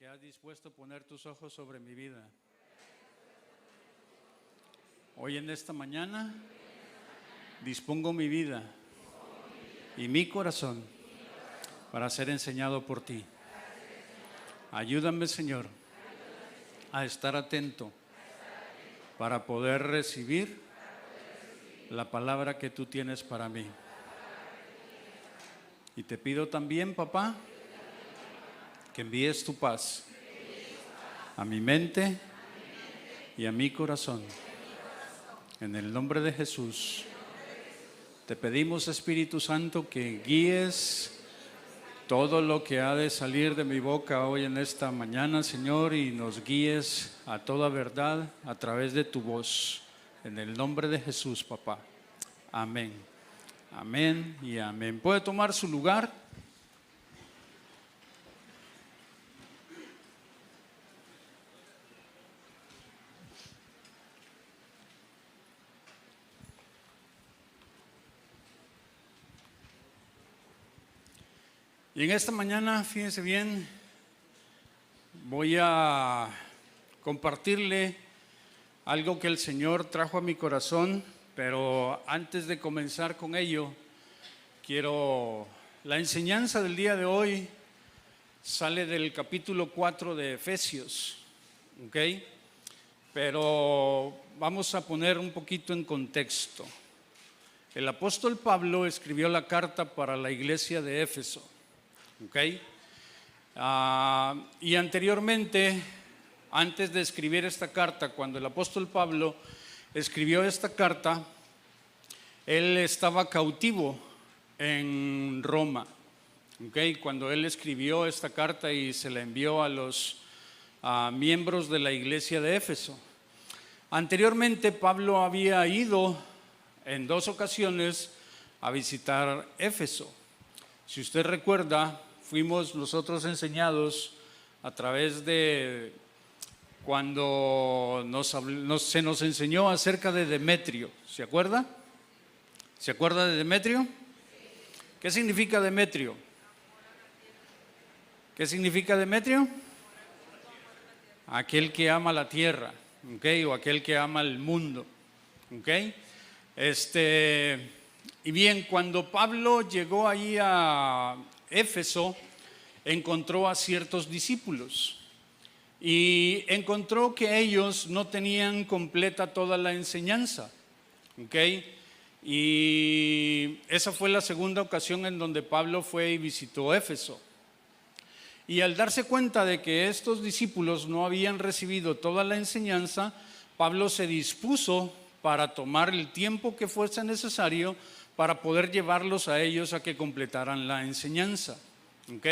porque has dispuesto a poner tus ojos sobre mi vida. Hoy en esta mañana dispongo mi vida y mi corazón para ser enseñado por ti. Ayúdame, Señor, a estar atento para poder recibir la palabra que tú tienes para mí. Y te pido también, papá, que envíes tu paz a mi mente y a mi corazón. En el nombre de Jesús, te pedimos, Espíritu Santo, que guíes todo lo que ha de salir de mi boca hoy en esta mañana, Señor, y nos guíes a toda verdad a través de tu voz. En el nombre de Jesús, papá. Amén. Amén y amén. ¿Puede tomar su lugar? Y en esta mañana, fíjense bien, voy a compartirle algo que el Señor trajo a mi corazón, pero antes de comenzar con ello, la enseñanza del día de hoy sale del capítulo 4 de Efesios, ¿ok? Pero vamos a poner un poquito en contexto. El apóstol Pablo escribió la carta para la iglesia de Éfeso. Okay. Y anteriormente, antes de escribir esta carta, cuando el apóstol Pablo escribió esta carta, él estaba cautivo en Roma. Okay. Cuando él escribió esta carta y se la envió a los miembros de la iglesia de Éfeso. Anteriormente, Pablo había ido en 2 ocasiones a visitar Éfeso. Si usted recuerda, fuimos nosotros enseñados a través de cuando se nos enseñó acerca de Demetrio. ¿Se acuerda? ¿Se acuerda de Demetrio? ¿Qué significa Demetrio? ¿Qué significa Demetrio? Aquel que ama la tierra, ¿okay? O aquel que ama el mundo, ¿okay? Y bien, cuando Pablo llegó ahí a Éfeso, encontró a ciertos discípulos y encontró que ellos no tenían completa toda la enseñanza, ¿ok? Y esa fue la segunda ocasión en donde Pablo fue y visitó Éfeso. Y al darse cuenta de que estos discípulos no habían recibido toda la enseñanza, Pablo se dispuso para tomar el tiempo que fuese necesario para poder llevarlos a ellos a que completaran la enseñanza. ¿Ok?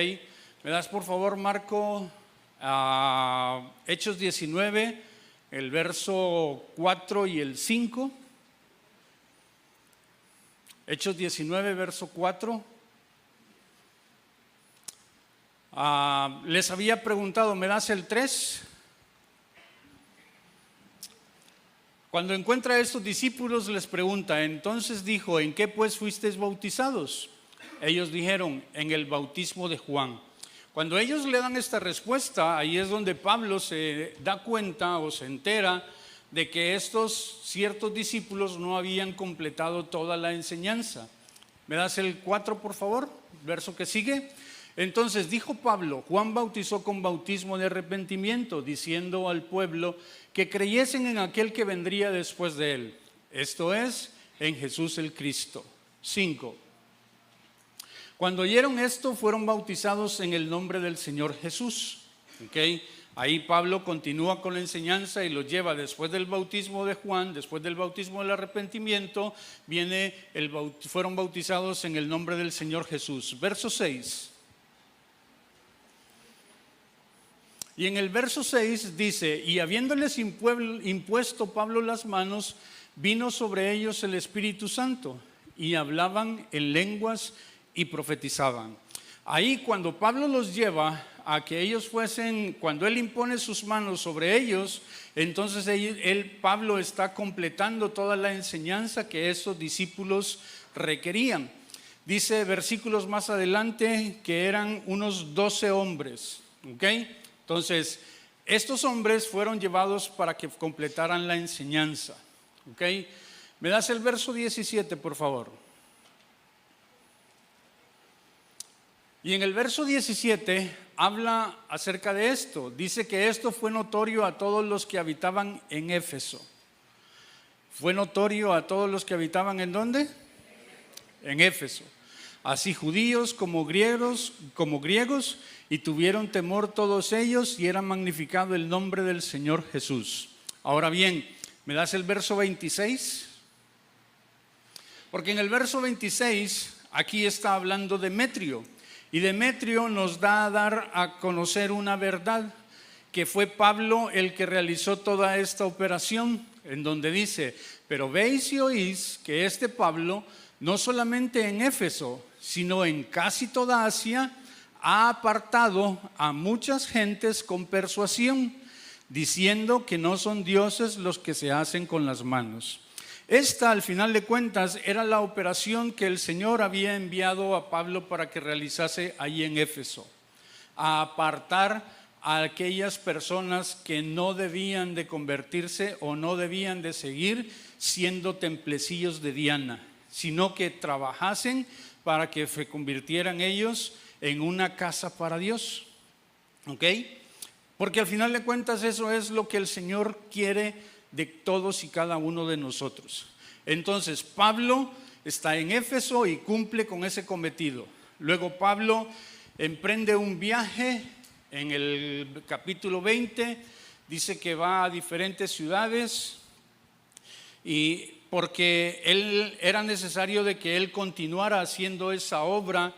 ¿Me das por favor, Marco, Hechos 19, el verso 4 y el 5? Hechos 19, verso 4. Les había preguntado, ¿me das el 3? Cuando encuentra a estos discípulos les pregunta, entonces dijo, ¿en qué pues fuisteis bautizados? Ellos dijeron, en el bautismo de Juan. Cuando ellos le dan esta respuesta, ahí es donde Pablo se da cuenta o se entera de que estos ciertos discípulos no habían completado toda la enseñanza. ¿Me das el 4, por favor? Verso que sigue. Entonces dijo Pablo, Juan bautizó con bautismo de arrepentimiento, diciendo al pueblo que creyesen en aquel que vendría después de él, esto es, en Jesús el Cristo. 5. Cuando oyeron esto, fueron bautizados en el nombre del Señor Jesús. ¿Okay? Ahí Pablo continúa con la enseñanza y los lleva después del bautismo de Juan, después del bautismo del arrepentimiento, fueron bautizados en el nombre del Señor Jesús. Verso 6. Y en el verso 6 dice, y habiéndoles impuesto Pablo las manos, vino sobre ellos el Espíritu Santo, y hablaban en lenguas y profetizaban. Ahí cuando Pablo los lleva a que ellos fuesen, cuando él impone sus manos sobre ellos, entonces Pablo está completando toda la enseñanza que esos discípulos requerían. Dice versículos más adelante que eran unos 12 hombres, ¿ok? Entonces, estos hombres fueron llevados para que completaran la enseñanza. ¿Ok? ¿Me das el verso 17, por favor? Y en el verso 17 habla acerca de esto. Dice que esto fue notorio a todos los que habitaban en Éfeso. Fue notorio a todos los que habitaban ¿en dónde? En Éfeso. Así judíos como griegos, y tuvieron temor todos ellos y era magnificado el nombre del Señor Jesús. Ahora bien, ¿me das el verso 26? Porque en el verso 26 aquí está hablando Demetrio. Y Demetrio nos da a dar a conocer una verdad, que fue Pablo el que realizó toda esta operación, en donde dice: pero veis y oís que este Pablo, no solamente en Éfeso, sino en casi toda Asia, ha apartado a muchas gentes con persuasión, diciendo que no son dioses los que se hacen con las manos. Esta, al final de cuentas, era la operación que el Señor había enviado a Pablo para que realizase allí en Éfeso, a apartar a aquellas personas que no debían de convertirse o no debían de seguir siendo templecillos de Diana, sino que trabajasen para que se convirtieran ellos en una casa para Dios. ¿Ok? Porque al final de cuentas eso es lo que el Señor quiere de todos y cada uno de nosotros. Entonces Pablo está en Éfeso y cumple con ese cometido. Luego Pablo emprende un viaje. En el capítulo 20 dice que va a diferentes ciudades, y porque era necesario de que él continuara haciendo esa obra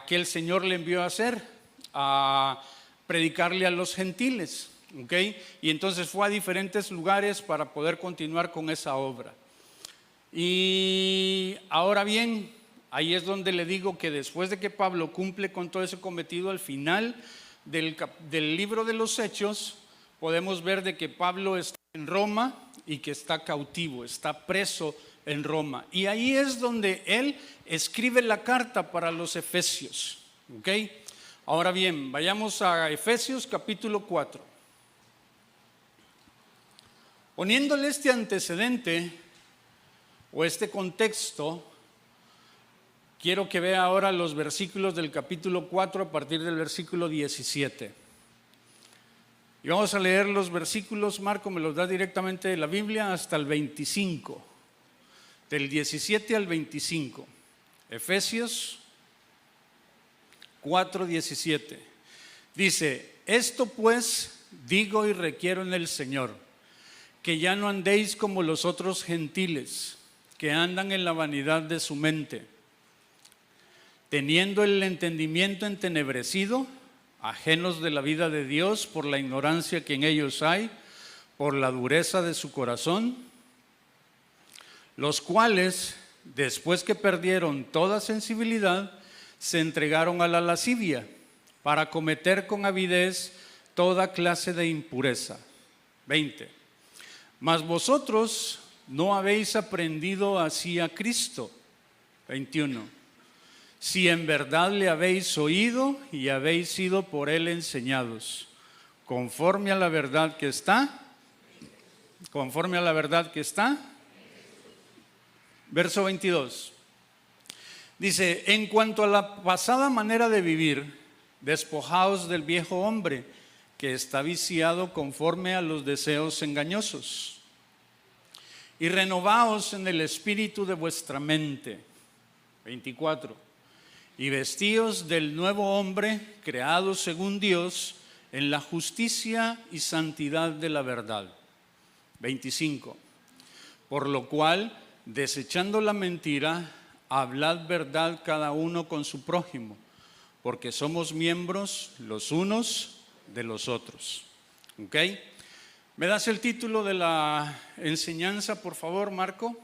que el Señor le envió a hacer, a predicarle a los gentiles. ¿Okay? Y entonces fue a diferentes lugares para poder continuar con esa obra. Y ahora bien, ahí es donde le digo que después de que Pablo cumple con todo ese cometido, al final del libro de los Hechos podemos ver de que Pablo está en Roma y que está cautivo, está preso en Roma. Y ahí es donde él escribe la carta para los Efesios. ¿Okay? Ahora bien, vayamos a Efesios capítulo 4. Poniéndole este antecedente o este contexto, quiero que vea ahora los versículos del capítulo 4 a partir del versículo 17. Y vamos a leer los versículos, Marco me los da directamente de la Biblia, hasta el 25, del 17 al 25. Efesios 4:17. Dice: esto pues digo y requiero en el Señor, que ya no andéis como los otros gentiles, que andan en la vanidad de su mente, teniendo el entendimiento entenebrecido, ajenos de la vida de Dios por la ignorancia que en ellos hay, por la dureza de su corazón, los cuales, después que perdieron toda sensibilidad, se entregaron a la lascivia, para cometer con avidez toda clase de impureza. 20. Mas vosotros no habéis aprendido así a Cristo. 21. Si en verdad le habéis oído y habéis sido por él enseñados, conforme a la verdad que está. Verso 22. Dice: en cuanto a la pasada manera de vivir, despojaos del viejo hombre, que está viciado conforme a los deseos engañosos, y renovaos en el espíritu de vuestra mente. 24. Y vestíos del nuevo hombre, creado según Dios, en la justicia y santidad de la verdad. 25. Por lo cual, desechando la mentira, hablad verdad cada uno con su prójimo, porque somos miembros los unos de los otros. ¿Ok? ¿Me das el título de la enseñanza, por favor, Marco?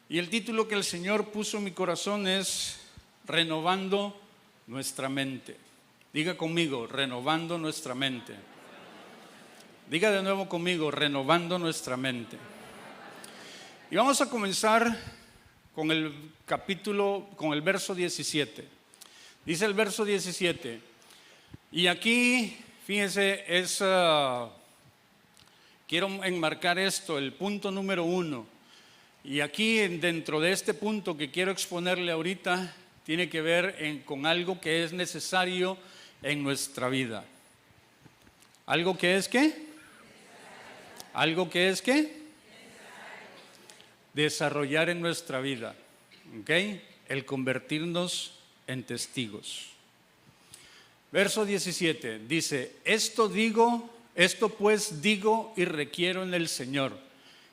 Y el título que el Señor puso en mi corazón es Renovando nuestra mente. Diga conmigo: renovando nuestra mente. Diga de nuevo conmigo: renovando nuestra mente. Y vamos a comenzar con el capítulo, con el verso 17. Dice el verso 17: Y aquí, fíjense, quiero enmarcar esto, el punto número 1. Y aquí dentro de este punto que quiero exponerle ahorita, tiene que ver con algo que es necesario en nuestra vida. ¿Algo que es qué? ¿Algo que es qué? Desarrollar en nuestra vida, ¿ok? El convertirnos en testigos. Verso 17 dice: esto pues digo y requiero en el Señor,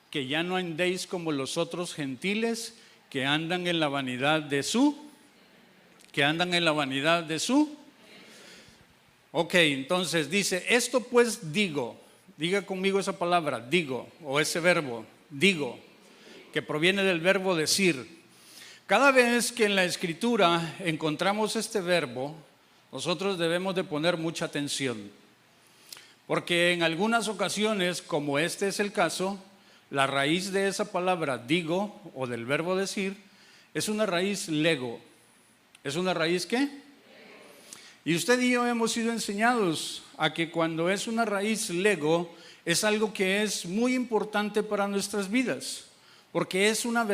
que ya no andéis como los otros gentiles que andan en la vanidad de su. Ok, entonces dice: esto pues digo. Diga conmigo esa palabra, digo, o ese verbo, digo, que proviene del verbo decir. Cada vez que en la Escritura encontramos este verbo, nosotros debemos de poner mucha atención, porque en algunas ocasiones, como este es el caso, la raíz de esa palabra digo, o del verbo decir, es una raíz lego. ¿Es una raíz qué? Y usted y yo hemos sido enseñados a que cuando es una raíz lego, es algo que es muy importante para nuestras vidas, porque es una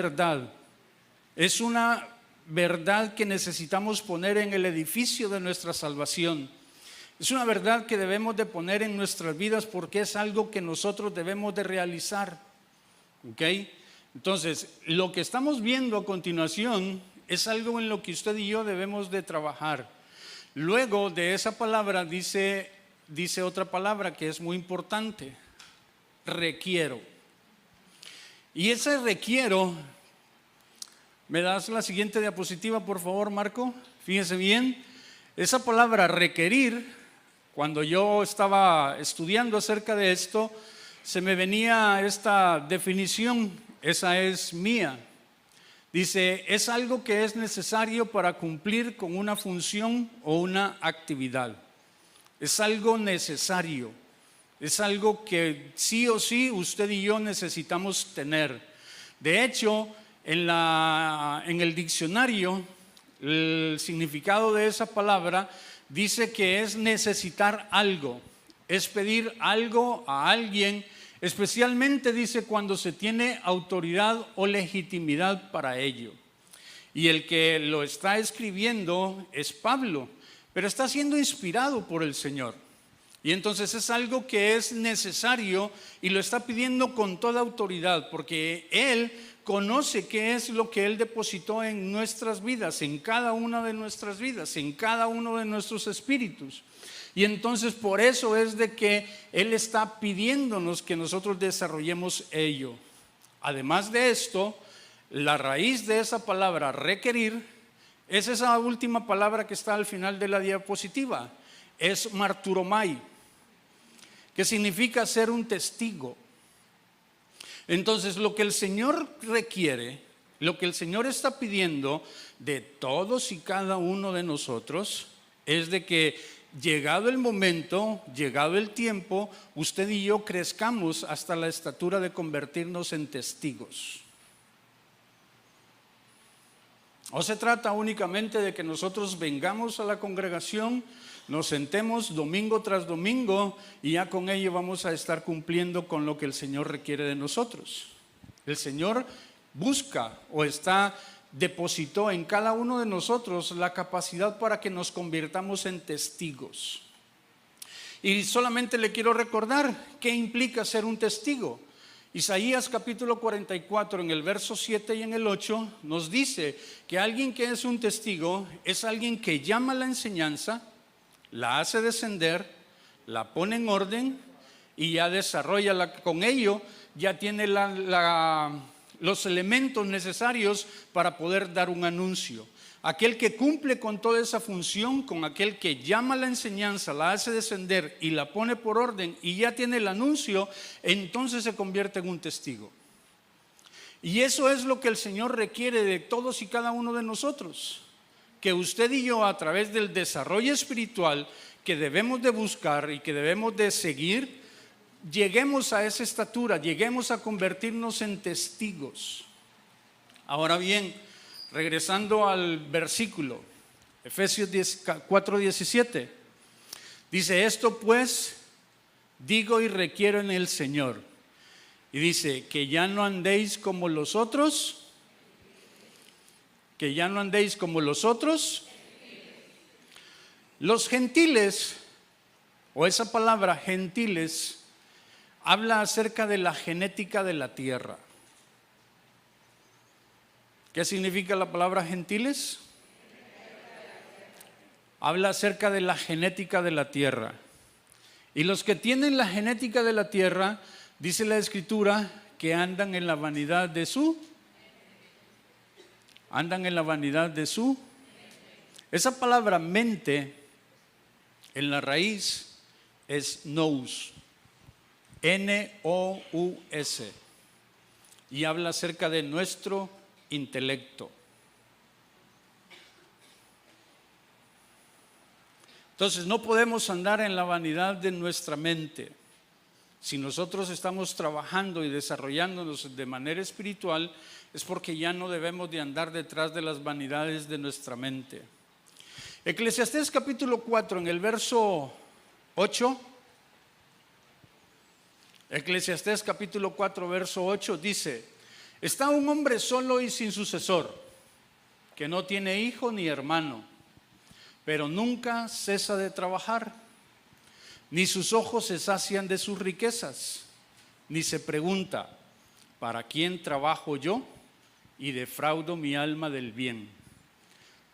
verdad que necesitamos poner en el edificio de nuestra salvación. Es una verdad que debemos de poner en nuestras vidas porque es algo que nosotros debemos de realizar. ¿Ok? Entonces, lo que estamos viendo a continuación es algo en lo que usted y yo debemos de trabajar. Luego de esa palabra dice otra palabra que es muy importante: requiero. Y ese requiero, ¿me das la siguiente diapositiva, por favor, Marco? Fíjense bien, esa palabra requerir, cuando yo estaba estudiando acerca de esto, se me venía esta definición, esa es mía. Dice: es algo que es necesario para cumplir con una función o una actividad. Es algo necesario, es algo que sí o sí usted y yo necesitamos tener. De hecho, en el diccionario, el significado de esa palabra dice que es necesitar algo, es pedir algo a alguien. Especialmente dice cuando se tiene autoridad o legitimidad para ello. Y el que lo está escribiendo es Pablo, pero está siendo inspirado por el Señor. Y entonces es algo que es necesario y lo está pidiendo con toda autoridad, porque Él conoce qué es lo que Él depositó en nuestras vidas, en cada una de nuestras vidas, en cada uno de nuestros espíritus. Y entonces por eso es de que Él está pidiéndonos que nosotros desarrollemos ello. Además de esto, la raíz de esa palabra requerir es esa última palabra que está al final de la diapositiva. Es marturomai, que significa ser un testigo. Entonces lo que el Señor requiere, lo que el Señor está pidiendo de todos y cada uno de nosotros es de que, llegado el momento, llegado el tiempo, usted y yo crezcamos hasta la estatura de convertirnos en testigos. No se trata únicamente de que nosotros vengamos a la congregación, nos sentemos domingo tras domingo y ya con ello vamos a estar cumpliendo con lo que el Señor requiere de nosotros. El Señor busca o depositó en cada uno de nosotros la capacidad para que nos convirtamos en testigos. Y solamente le quiero recordar qué implica ser un testigo. Isaías capítulo 44 en el verso 7 y en el 8 nos dice que alguien que es un testigo es alguien que llama la enseñanza, la hace descender, la pone en orden y ya desarrolla con ello, ya tiene los elementos necesarios para poder dar un anuncio. Aquel que cumple con toda esa función, con aquel que llama la enseñanza, la hace descender y la pone por orden y ya tiene el anuncio, entonces se convierte en un testigo. Y eso es lo que el Señor requiere de todos y cada uno de nosotros, que usted y yo, a través del desarrollo espiritual que debemos de buscar y que debemos de seguir, lleguemos a esa estatura, lleguemos a convertirnos en testigos. Ahora bien, regresando al versículo, Efesios 4:17, Dice, esto pues digo y requiero en el Señor. Y dice, que ya no andéis como los otros. Que ya no andéis como los otros. Los gentiles, o esa palabra gentiles, habla acerca de la genética de la tierra. ¿Qué significa la palabra gentiles? Habla acerca de la genética de la tierra. Y los que tienen la genética de la tierra, dice la Escritura, que andan en la vanidad de su. Andan en la vanidad de su. Esa palabra mente, en la raíz, es nous. N-O-U-S. Y habla acerca de nuestro intelecto. Entonces no podemos andar en la vanidad de nuestra mente. Si nosotros estamos trabajando y desarrollándonos de manera espiritual, es porque ya no debemos de andar detrás de las vanidades de nuestra mente. Eclesiastés capítulo 4 en el verso 8. Eclesiastés capítulo 4 verso 8 dice: está un hombre solo y sin sucesor, que no tiene hijo ni hermano, pero nunca cesa de trabajar, ni sus ojos se sacian de sus riquezas, ni se pregunta, ¿para quién trabajo yo y defraudo mi alma del bien?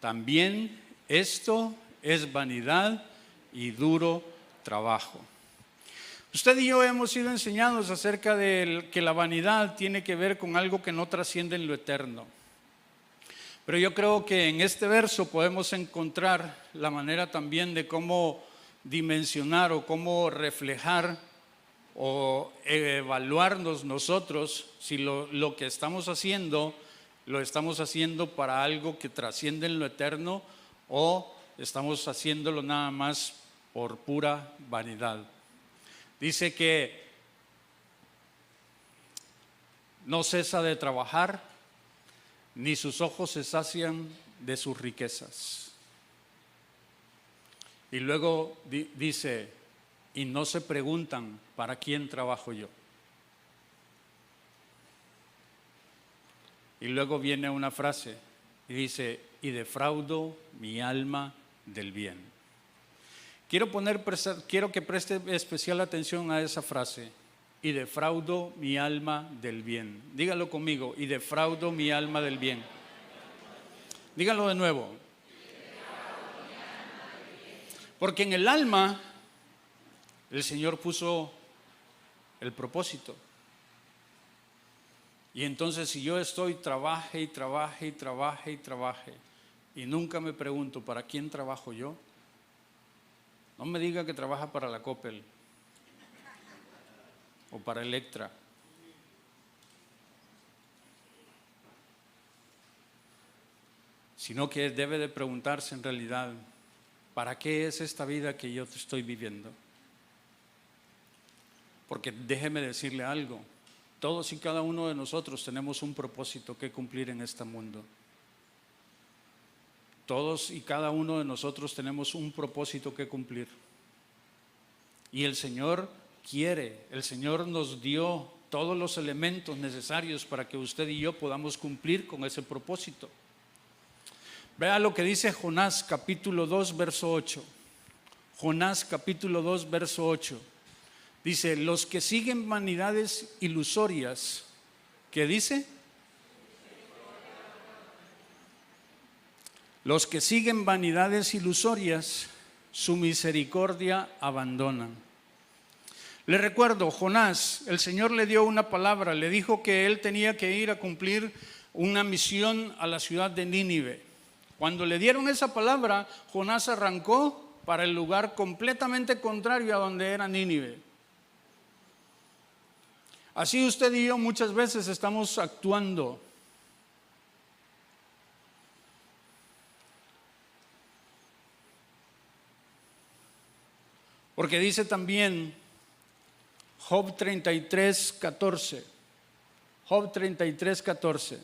También esto es vanidad y duro trabajo. Usted y yo hemos sido enseñados acerca de que la vanidad tiene que ver con algo que no trasciende en lo eterno. Pero yo creo que en este verso podemos encontrar la manera también de cómo dimensionar o cómo reflejar o evaluarnos nosotros si lo que estamos haciendo lo estamos haciendo para algo que trasciende en lo eterno o estamos haciéndolo nada más por pura vanidad. Dice que no cesa de trabajar, ni sus ojos se sacian de sus riquezas. Y luego dice, y no se preguntan, ¿para quién trabajo yo? Y luego viene una frase y dice, y defraudo mi alma del bien. Quiero que preste especial atención a esa frase, y defraudo mi alma del bien. Dígalo conmigo, y defraudo mi alma del bien. Dígalo de nuevo. Porque en el alma el Señor puso el propósito. Y entonces si yo estoy trabaje y nunca me pregunto ¿para quién trabajo yo? No me diga que trabaja para la Coppel o para Electra. Sino que debe de preguntarse en realidad, ¿para qué es esta vida que yo estoy viviendo? Porque déjeme decirle algo, todos y cada uno de nosotros tenemos un propósito que cumplir en este mundo. Todos y cada uno de nosotros tenemos un propósito que cumplir. Y el Señor quiere, el Señor nos dio todos los elementos necesarios para que usted y yo podamos cumplir con ese propósito. Vea lo que dice Jonás capítulo 2 verso 8. Jonás capítulo 2 verso 8. Dice, los que siguen vanidades ilusorias, ¿qué dice? Los que siguen vanidades ilusorias, su misericordia abandonan. Le recuerdo, Jonás, el Señor le dio una palabra, le dijo que él tenía que ir a cumplir una misión a la ciudad de Nínive. Cuando le dieron esa palabra, Jonás arrancó para el lugar completamente contrario a donde era Nínive. Así usted y yo muchas veces estamos actuando. Porque dice también Job 33:14. Job 33:14.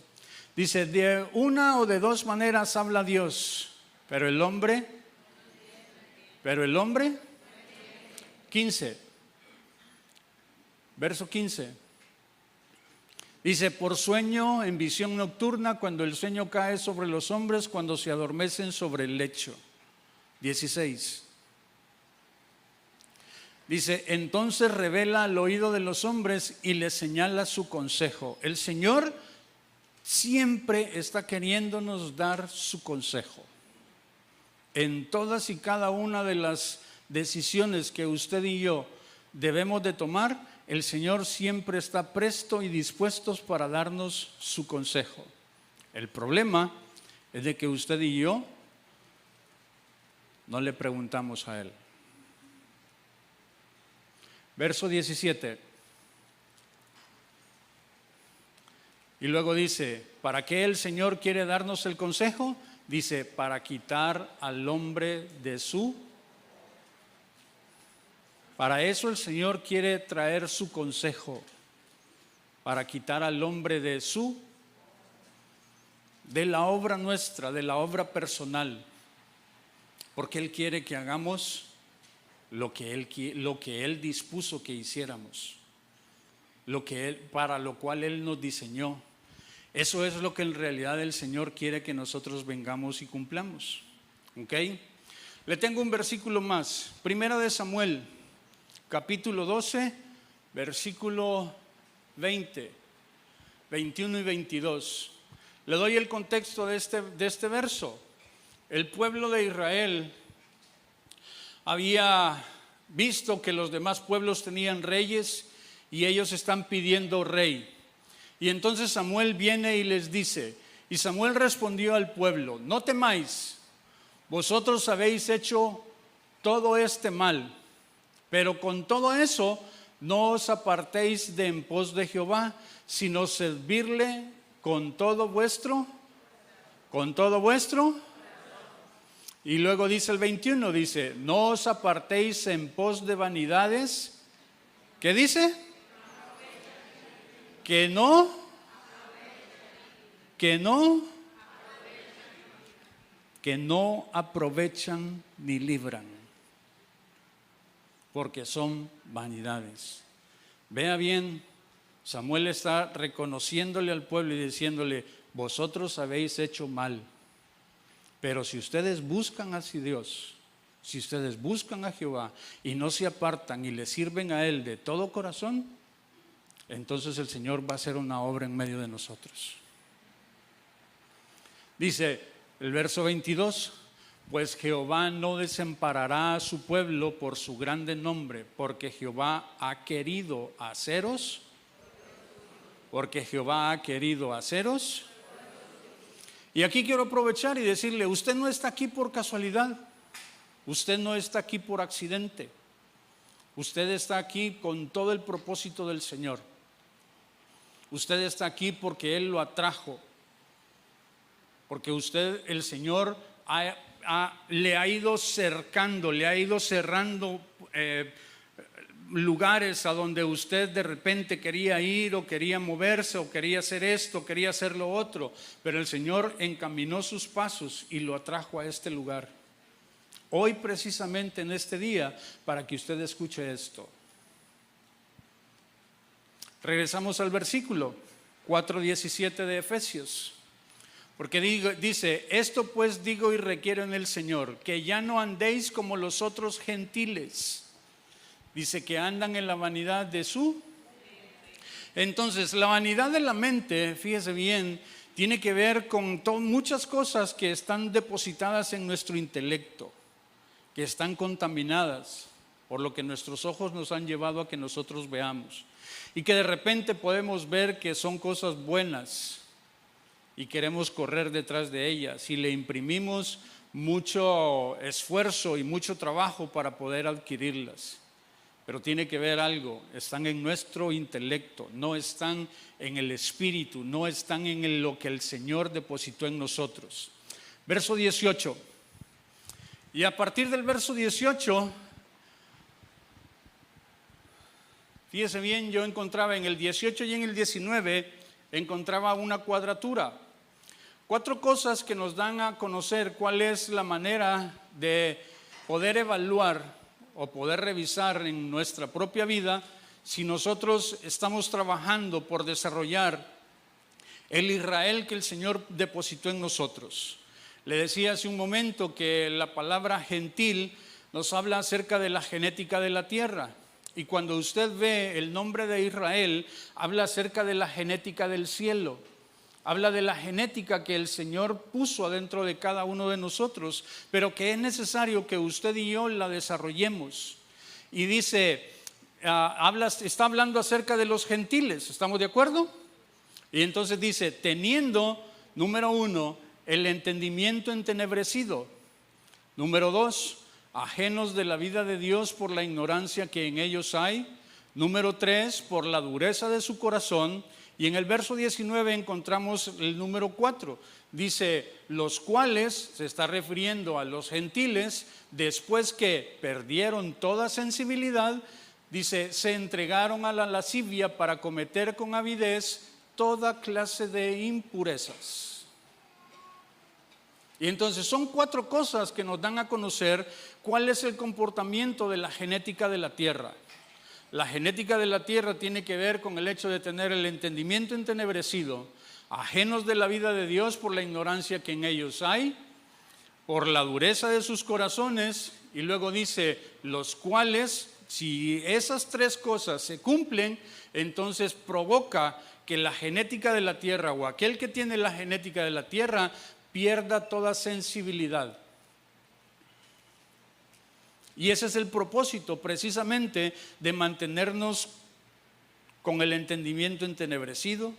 Dice, de una o de dos maneras habla Dios, pero el hombre 15. Verso 15. Dice, por sueño en visión nocturna, cuando el sueño cae sobre los hombres, cuando se adormecen sobre el lecho. 16. Dice, entonces revela al oído de los hombres y les señala su consejo. El Señor siempre está queriéndonos dar su consejo. En todas y cada una de las decisiones que usted y yo debemos de tomar, el Señor siempre está presto y dispuesto para darnos su consejo. El problema es de que usted y yo no le preguntamos a Él. Verso 17. Y luego dice, ¿para qué el Señor quiere darnos el consejo? Dice, para quitar al hombre de su. Para eso el Señor quiere traer su consejo, para quitar al hombre de la obra nuestra, de la obra personal, porque Él quiere que hagamos lo que Él dispuso que hiciéramos, para lo cual Él nos diseñó. Eso es lo que en realidad el Señor quiere que nosotros vengamos y cumplamos. ¿Ok? Le tengo un versículo más, Primera de Samuel, capítulo 12, versículo 20, 21 y 22. Le doy el contexto de este verso. El pueblo de Israel había visto que los demás pueblos tenían reyes y ellos están pidiendo rey. Y entonces Samuel viene y les dice, y Samuel respondió al pueblo, no temáis, vosotros habéis hecho todo este mal, pero con todo eso no os apartéis de en pos de Jehová, sino servirle con todo vuestro. Y luego dice el 21, dice, no os apartéis en pos de vanidades. ¿Qué dice? Que no aprovechan ni libran, porque son vanidades. Vea bien, Samuel está reconociéndole al pueblo y diciéndole, vosotros habéis hecho mal, pero si ustedes buscan hacia Dios, si ustedes buscan a Jehová y no se apartan y le sirven a Él de todo corazón, entonces el Señor va a hacer una obra en medio de nosotros. Dice el verso 22, pues Jehová no desamparará a su pueblo por su grande nombre, porque Jehová ha querido haceros. Y aquí quiero aprovechar y decirle, usted no está aquí por casualidad, usted no está aquí por accidente, usted está aquí con todo el propósito del Señor. Usted está aquí porque Él lo atrajo, porque el Señor le ha ido cercando, le ha ido cerrando lugares a donde usted de repente quería ir o quería moverse o quería hacer esto, quería hacer lo otro, pero el Señor encaminó sus pasos y lo atrajo a este lugar. Hoy precisamente en este día, para que usted escuche esto. Regresamos al versículo 4:17 de Efesios, porque dice, esto pues digo y requiero en el Señor, que ya no andéis como los otros gentiles. Dice que andan en la vanidad de su. Entonces, la vanidad de la mente, fíjese bien, tiene que ver con muchas cosas que están depositadas en nuestro intelecto, que están contaminadas por lo que nuestros ojos nos han llevado a que nosotros veamos. Y que de repente podemos ver que son cosas buenas y queremos correr detrás de ellas y le imprimimos mucho esfuerzo y mucho trabajo para poder adquirirlas. Pero tiene que ver algo, están en nuestro intelecto, no están en el espíritu, no están en lo que el Señor depositó en nosotros. Verso 18. Y a partir del verso 18, fíjese bien, yo encontraba en el 18 y en el 19, encontraba una cuadratura. 4 cosas que nos dan a conocer cuál es la manera de poder evaluar o poder revisar en nuestra propia vida si nosotros estamos trabajando por desarrollar el Israel que el Señor depositó en nosotros. Le decía hace un momento que la palabra gentil nos habla acerca de la genética de la tierra. Y cuando usted ve el nombre de Israel, habla acerca de la genética del cielo. Habla de la genética que el Señor puso adentro de cada uno de nosotros, pero que es necesario que usted y yo la desarrollemos. Y dice, está hablando acerca de los gentiles, ¿estamos de acuerdo? Y entonces dice, teniendo, número 1, el entendimiento entenebrecido. Número 2, ajenos de la vida de Dios por la ignorancia que en ellos hay. Número 3, por la dureza de su corazón. Y en el verso 19 encontramos el número 4. Dice, los cuales, se está refiriendo a los gentiles, después que perdieron toda sensibilidad, dice, se entregaron a la lascivia para cometer con avidez toda clase de impurezas. Y entonces son 4 cosas que nos dan a conocer cuál es el comportamiento de la genética de la tierra. La genética de la tierra tiene que ver con el hecho de tener el entendimiento entenebrecido, ajenos de la vida de Dios por la ignorancia que en ellos hay, por la dureza de sus corazones, y luego dice, los cuales, si esas 3 cosas se cumplen, entonces provoca que la genética de la tierra o aquel que tiene la genética de la tierra pierda toda sensibilidad. Y ese es el propósito precisamente de mantenernos con el entendimiento entenebrecido,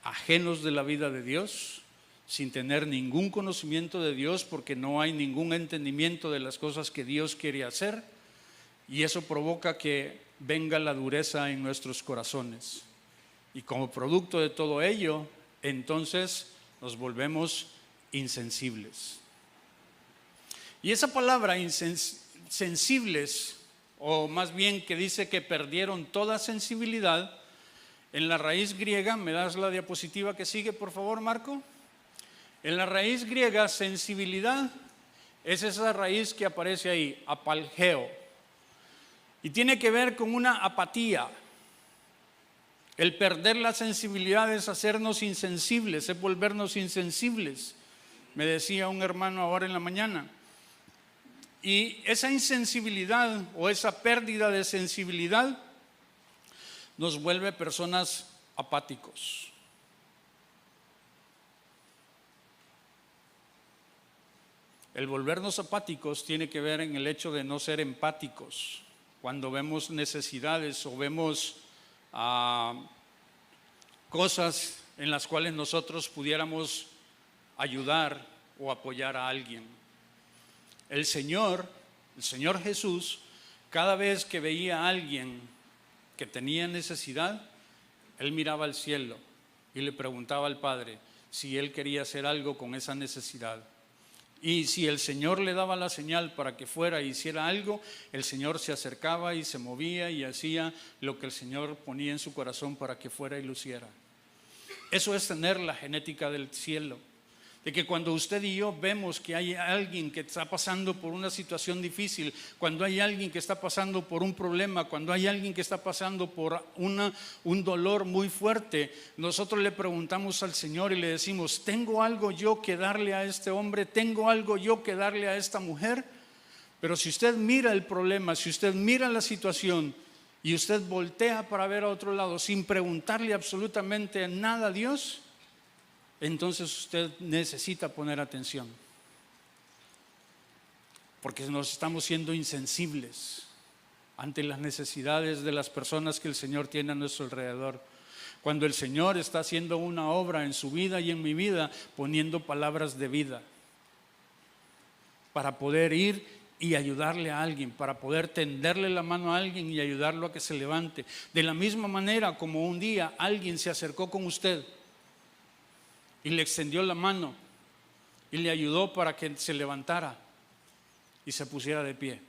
ajenos de la vida de Dios, sin tener ningún conocimiento de Dios porque no hay ningún entendimiento de las cosas que Dios quiere hacer, y eso provoca que venga la dureza en nuestros corazones. Y como producto de todo ello, entonces nos volvemos insensibles. Y esa palabra insensibles, o más bien que dice que perdieron toda sensibilidad, en la raíz griega, ¿me das la diapositiva que sigue, por favor, Marco? En la raíz griega, sensibilidad es esa raíz que aparece ahí, apalgeo, y tiene que ver con una apatía. El perder la sensibilidad es hacernos insensibles, es volvernos insensibles, me decía un hermano ahora en la mañana. Y esa insensibilidad o esa pérdida de sensibilidad nos vuelve personas apáticos. El volvernos apáticos tiene que ver en el hecho de no ser empáticos. Cuando vemos necesidades o vemos cosas en las cuales nosotros pudiéramos ayudar o apoyar a alguien. El Señor Jesús, cada vez que veía a alguien que tenía necesidad, Él miraba al cielo y le preguntaba al Padre si Él quería hacer algo con esa necesidad. Y si el Señor le daba la señal para que fuera e hiciera algo, el Señor se acercaba y se movía y hacía lo que el Señor ponía en su corazón para que fuera y lo hiciera. Eso es tener la genética del cielo. De que cuando usted y yo vemos que hay alguien que está pasando por una situación difícil, cuando hay alguien que está pasando por un problema, cuando hay alguien que está pasando por un dolor muy fuerte, nosotros le preguntamos al Señor y le decimos, ¿tengo algo yo que darle a este hombre? ¿Tengo algo yo que darle a esta mujer? Pero si usted mira el problema, si usted mira la situación y usted voltea para ver a otro lado sin preguntarle absolutamente nada a Dios, entonces usted necesita poner atención, porque nos estamos siendo insensibles ante las necesidades de las personas que el Señor tiene a nuestro alrededor. Cuando el Señor está haciendo una obra en su vida y en mi vida, poniendo palabras de vida para poder ir y ayudarle a alguien, para poder tenderle la mano a alguien y ayudarlo a que se levante. De la misma manera como un día alguien se acercó con usted y le extendió la mano y le ayudó para que se levantara y se pusiera de pie.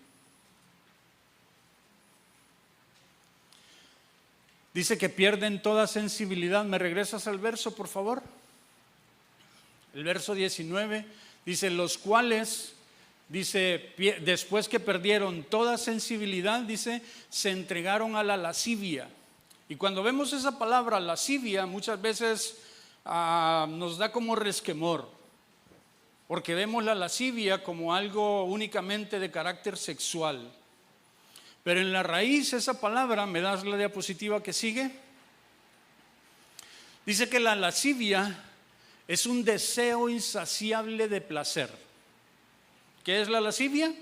Dice que pierden toda sensibilidad. ¿Me regresas al verso, por favor? El verso 19 dice, los cuales dice, después que perdieron toda sensibilidad, dice, se entregaron a la lascivia. Y cuando vemos esa palabra lascivia, muchas veces nos da como resquemor, porque vemos la lascivia como algo únicamente de carácter sexual. Pero en la raíz esa palabra, ¿me das la diapositiva que sigue? Dice que la lascivia es un deseo insaciable de placer. ¿Qué es la lascivia?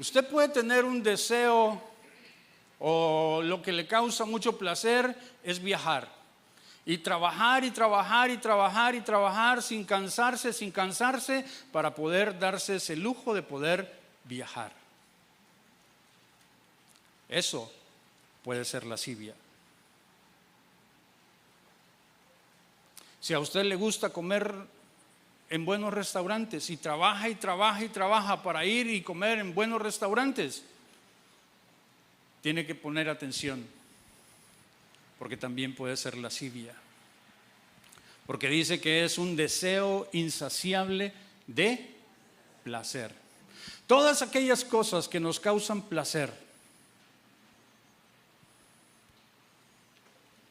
Usted puede tener un deseo, o lo que le causa mucho placer es viajar. Y trabajar y trabajar y trabajar y trabajar sin cansarse para poder darse ese lujo de poder viajar. Eso puede ser lascivia. Si a usted le gusta comer en buenos restaurantes y trabaja y trabaja y trabaja para ir y comer en buenos restaurantes, tiene que poner atención, porque también puede ser lascivia, porque dice que es un deseo insaciable de placer. Todas aquellas cosas que nos causan placer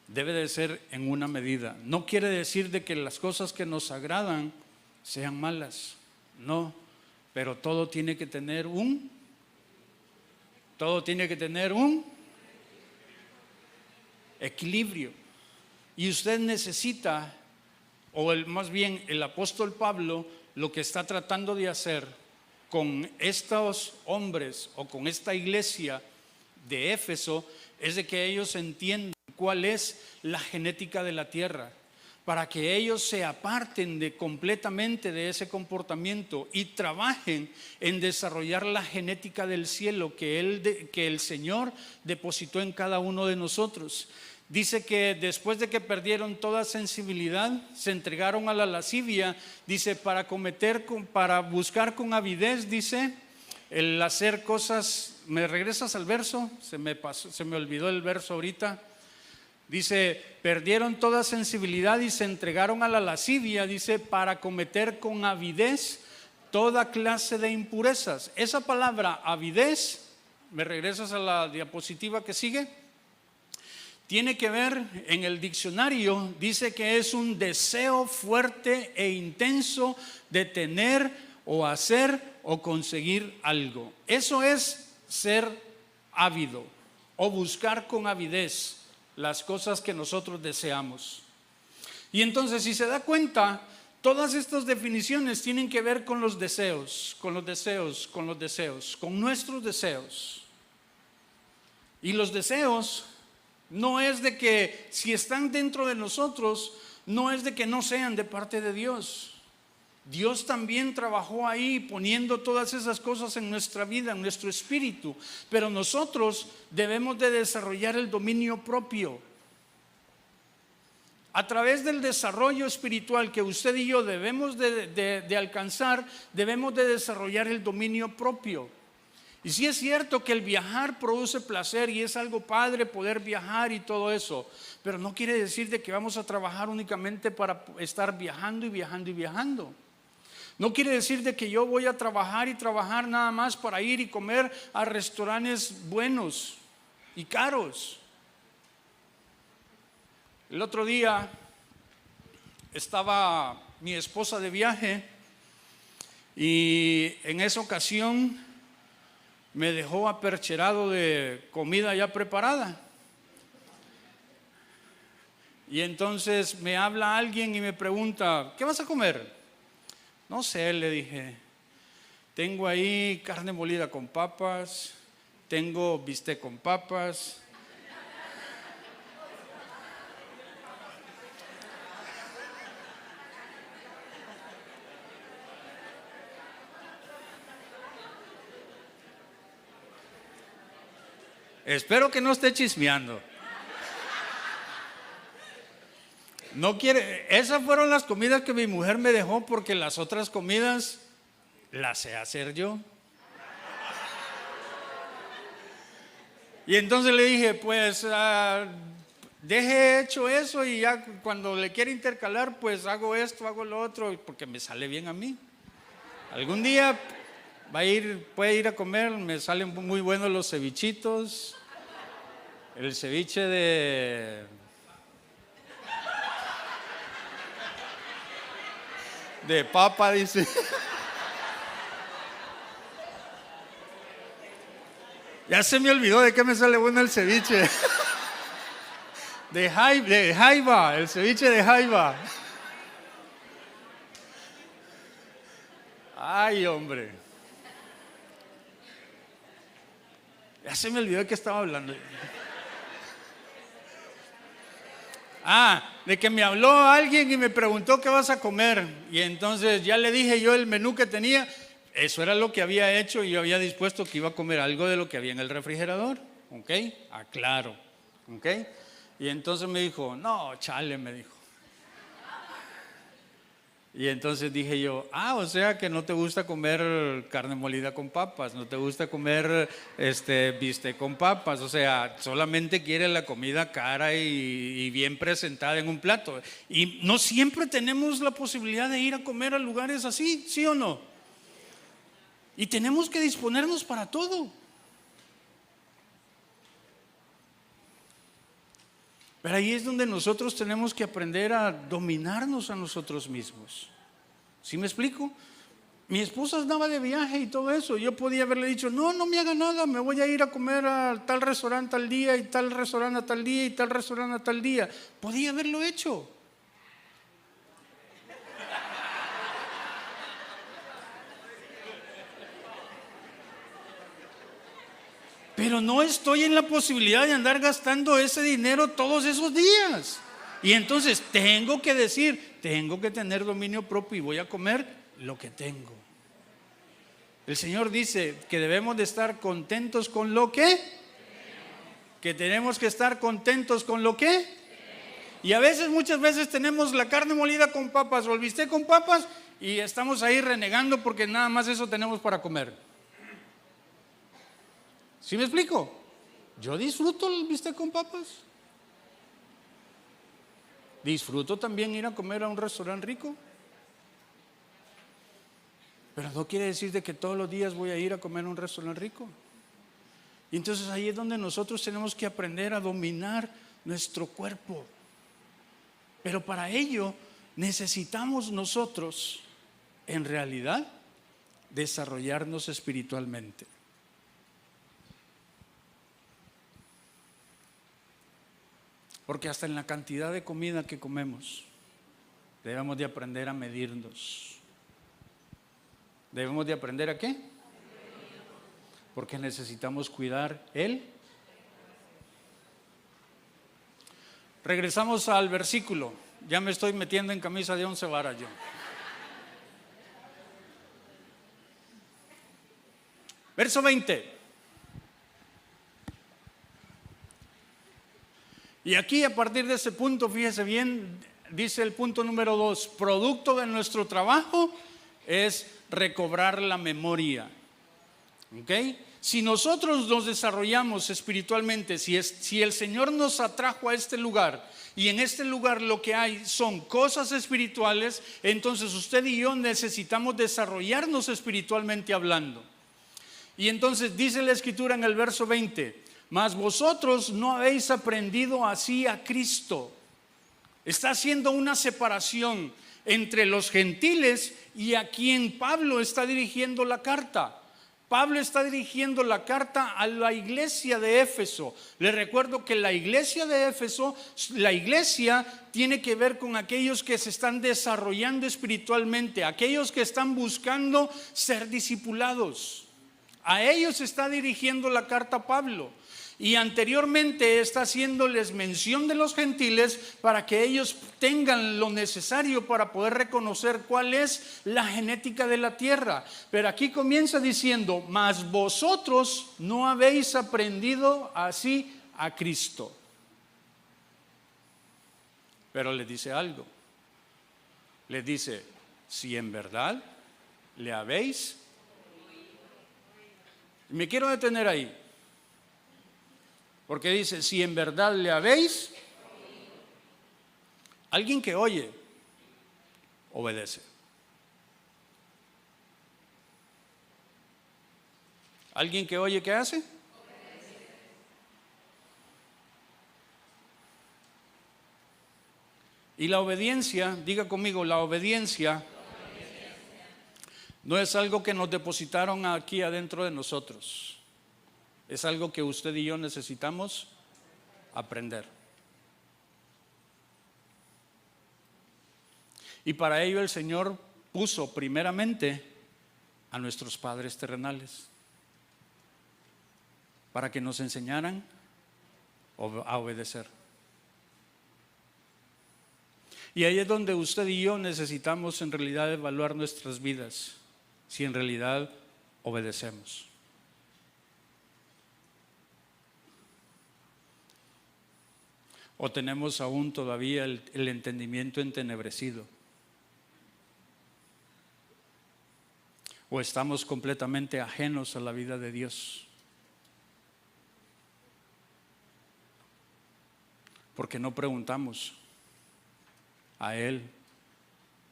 debe de ser en una medida. No quiere decir de que las cosas que nos agradan sean malas, no, pero todo tiene que tener un equilibrio. Y usted necesita, más bien el apóstol Pablo, lo que está tratando de hacer con estos hombres o con esta iglesia de Éfeso es de que ellos entiendan cuál es la genética de la tierra, para que ellos se aparten completamente de ese comportamiento y trabajen en desarrollar la genética del cielo que el Señor depositó en cada uno de nosotros. Dice que después de que perdieron toda sensibilidad, se entregaron a la lascivia, dice, para buscar con avidez, dice, el hacer cosas. ¿Me regresas al verso? Se me olvidó el verso ahorita. Dice, perdieron toda sensibilidad y se entregaron a la lascivia, dice, para cometer con avidez toda clase de impurezas. Esa palabra avidez, ¿me regresas a la diapositiva que sigue? Tiene que ver, en el diccionario, dice que es un deseo fuerte e intenso de tener o hacer o conseguir algo. Eso es ser ávido o buscar con avidez las cosas que nosotros deseamos. Y entonces, si se da cuenta, todas estas definiciones tienen que ver con los deseos, con nuestros deseos. Y los deseos no es de que, si están dentro de nosotros, no es de que no sean de parte de Dios. Dios también trabajó ahí poniendo todas esas cosas en nuestra vida, en nuestro espíritu, pero nosotros debemos de desarrollar el dominio propio. A través del desarrollo espiritual que usted y yo debemos de alcanzar, debemos de desarrollar el dominio propio. Y sí es cierto que el viajar produce placer y es algo padre poder viajar y todo eso, pero no quiere decir de que vamos a trabajar únicamente para estar viajando y viajando y viajando. No quiere decir de que yo voy a trabajar y trabajar nada más para ir y comer a restaurantes buenos y caros. El otro día estaba mi esposa de viaje y en esa ocasión me dejó apercherado de comida ya preparada. Y entonces me habla alguien y me pregunta, ¿qué vas a comer? No sé, le dije, tengo ahí carne molida con papas, tengo bistec con papas. Espero que no esté chismeando. No quiere, esas fueron las comidas que mi mujer me dejó, porque las otras comidas las sé hacer yo. Y entonces le dije, pues deje hecho eso y ya cuando le quiere intercalar, pues hago esto, hago lo otro, porque me sale bien a mí. Algún día puede ir a comer, me salen muy buenos los cevichitos, el ceviche de papa, dice. Ya se me olvidó de qué me sale bueno el ceviche. De jaiba, el ceviche de jaiba. Ay, hombre. Ya se me olvidó de qué estaba hablando. De que me habló alguien y me preguntó qué vas a comer. Y entonces ya le dije yo el menú que tenía. Eso era lo que había hecho y yo había dispuesto que iba a comer algo de lo que había en el refrigerador. ¿Ok? Aclaro. ¿Ok? Y entonces me dijo, no, chale, me dijo. Y entonces dije yo, o sea que no te gusta comer carne molida con papas, no te gusta comer bistec con papas, o sea, solamente quieres la comida cara y bien presentada en un plato. Y no siempre tenemos la posibilidad de ir a comer a lugares así, ¿sí o no? Y tenemos que disponernos para todo. Pero ahí es donde nosotros tenemos que aprender a dominarnos a nosotros mismos. ¿Sí me explico? Mi esposa andaba de viaje y todo eso. Yo podía haberle dicho, no me haga nada, me voy a ir a comer a tal restaurante tal día y tal restaurante tal día y tal restaurante tal día. Podía haberlo hecho. Pero no estoy en la posibilidad de andar gastando ese dinero todos esos días. Y entonces tengo que decir, tengo que tener dominio propio y voy a comer lo que tengo. El Señor dice que debemos de estar contentos con lo que tenemos que estar contentos con lo que. Y a veces, muchas veces tenemos la carne molida con papas o el bistec con papas y estamos ahí renegando porque nada más eso tenemos para comer. ¿Sí me explico? Yo disfruto el bistec con papas. Disfruto también ir a comer a un restaurante rico. Pero no quiere decir de que todos los días voy a ir a comer a un restaurante rico. Y entonces ahí es donde nosotros tenemos que aprender a dominar nuestro cuerpo. Pero para ello necesitamos nosotros, en realidad, desarrollarnos espiritualmente. Porque hasta en la cantidad de comida que comemos, debemos de aprender a medirnos. ¿Debemos de aprender a qué? Porque necesitamos cuidar él. Regresamos al versículo. Ya me estoy metiendo en camisa de 11 varas yo. Verso 20. Y aquí, a partir de ese punto, fíjese bien, dice el punto número 2, producto de nuestro trabajo es recobrar la memoria. ¿Ok? Si nosotros nos desarrollamos espiritualmente, si el Señor nos atrajo a este lugar y en este lugar lo que hay son cosas espirituales, entonces usted y yo necesitamos desarrollarnos espiritualmente hablando. Y entonces dice la Escritura en el verso 20, mas vosotros no habéis aprendido así a Cristo. Está haciendo una separación entre los gentiles y a quien Pablo está dirigiendo la carta. Pablo está dirigiendo la carta a la iglesia de Éfeso. Les recuerdo que la iglesia de Éfeso, la iglesia tiene que ver con aquellos que se están desarrollando espiritualmente, aquellos que están buscando ser discipulados. A ellos está dirigiendo la carta Pablo. Y anteriormente está haciéndoles mención de los gentiles para que ellos tengan lo necesario para poder reconocer cuál es la genética de la tierra. Pero aquí comienza diciendo, mas vosotros no habéis aprendido así a Cristo. Pero les dice algo. Les dice, si en verdad le habéis. Me quiero detener ahí. Porque dice, si en verdad le habéis, alguien que oye, obedece. ¿Alguien que oye qué hace? Y la obediencia, diga conmigo, la obediencia no es algo que nos depositaron aquí adentro de nosotros. Es algo que usted y yo necesitamos aprender. Y para ello el Señor puso primeramente a nuestros padres terrenales, para que nos enseñaran a obedecer. Y ahí es donde usted y yo necesitamos en realidad evaluar nuestras vidas, si en realidad obedecemos. O tenemos aún todavía el entendimiento entenebrecido. O estamos completamente ajenos a la vida de Dios. Porque no preguntamos a Él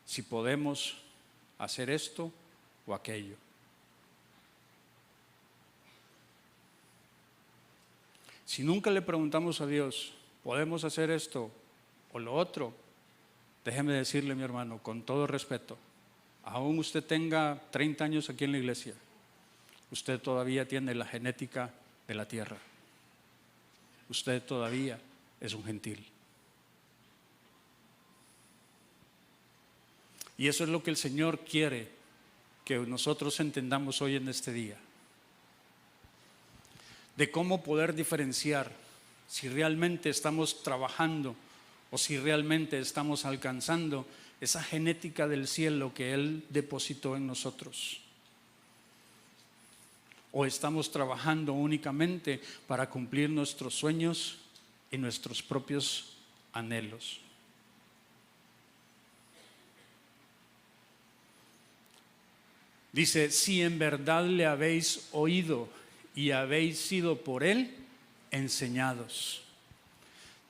si podemos hacer esto o aquello. Si nunca le preguntamos a Dios, ¿podemos hacer esto o lo otro? Déjeme decirle, mi hermano, con todo respeto, aún usted tenga 30 años aquí en la iglesia, usted todavía tiene la genética de la tierra. Usted todavía es un gentil. Y eso es lo que el Señor quiere que nosotros entendamos hoy en este día. De cómo poder diferenciar si realmente estamos trabajando o si realmente estamos alcanzando esa genética del cielo que Él depositó en nosotros. O estamos trabajando únicamente para cumplir nuestros sueños y nuestros propios anhelos. Dice, si en verdad le habéis oído y habéis sido por Él enseñados.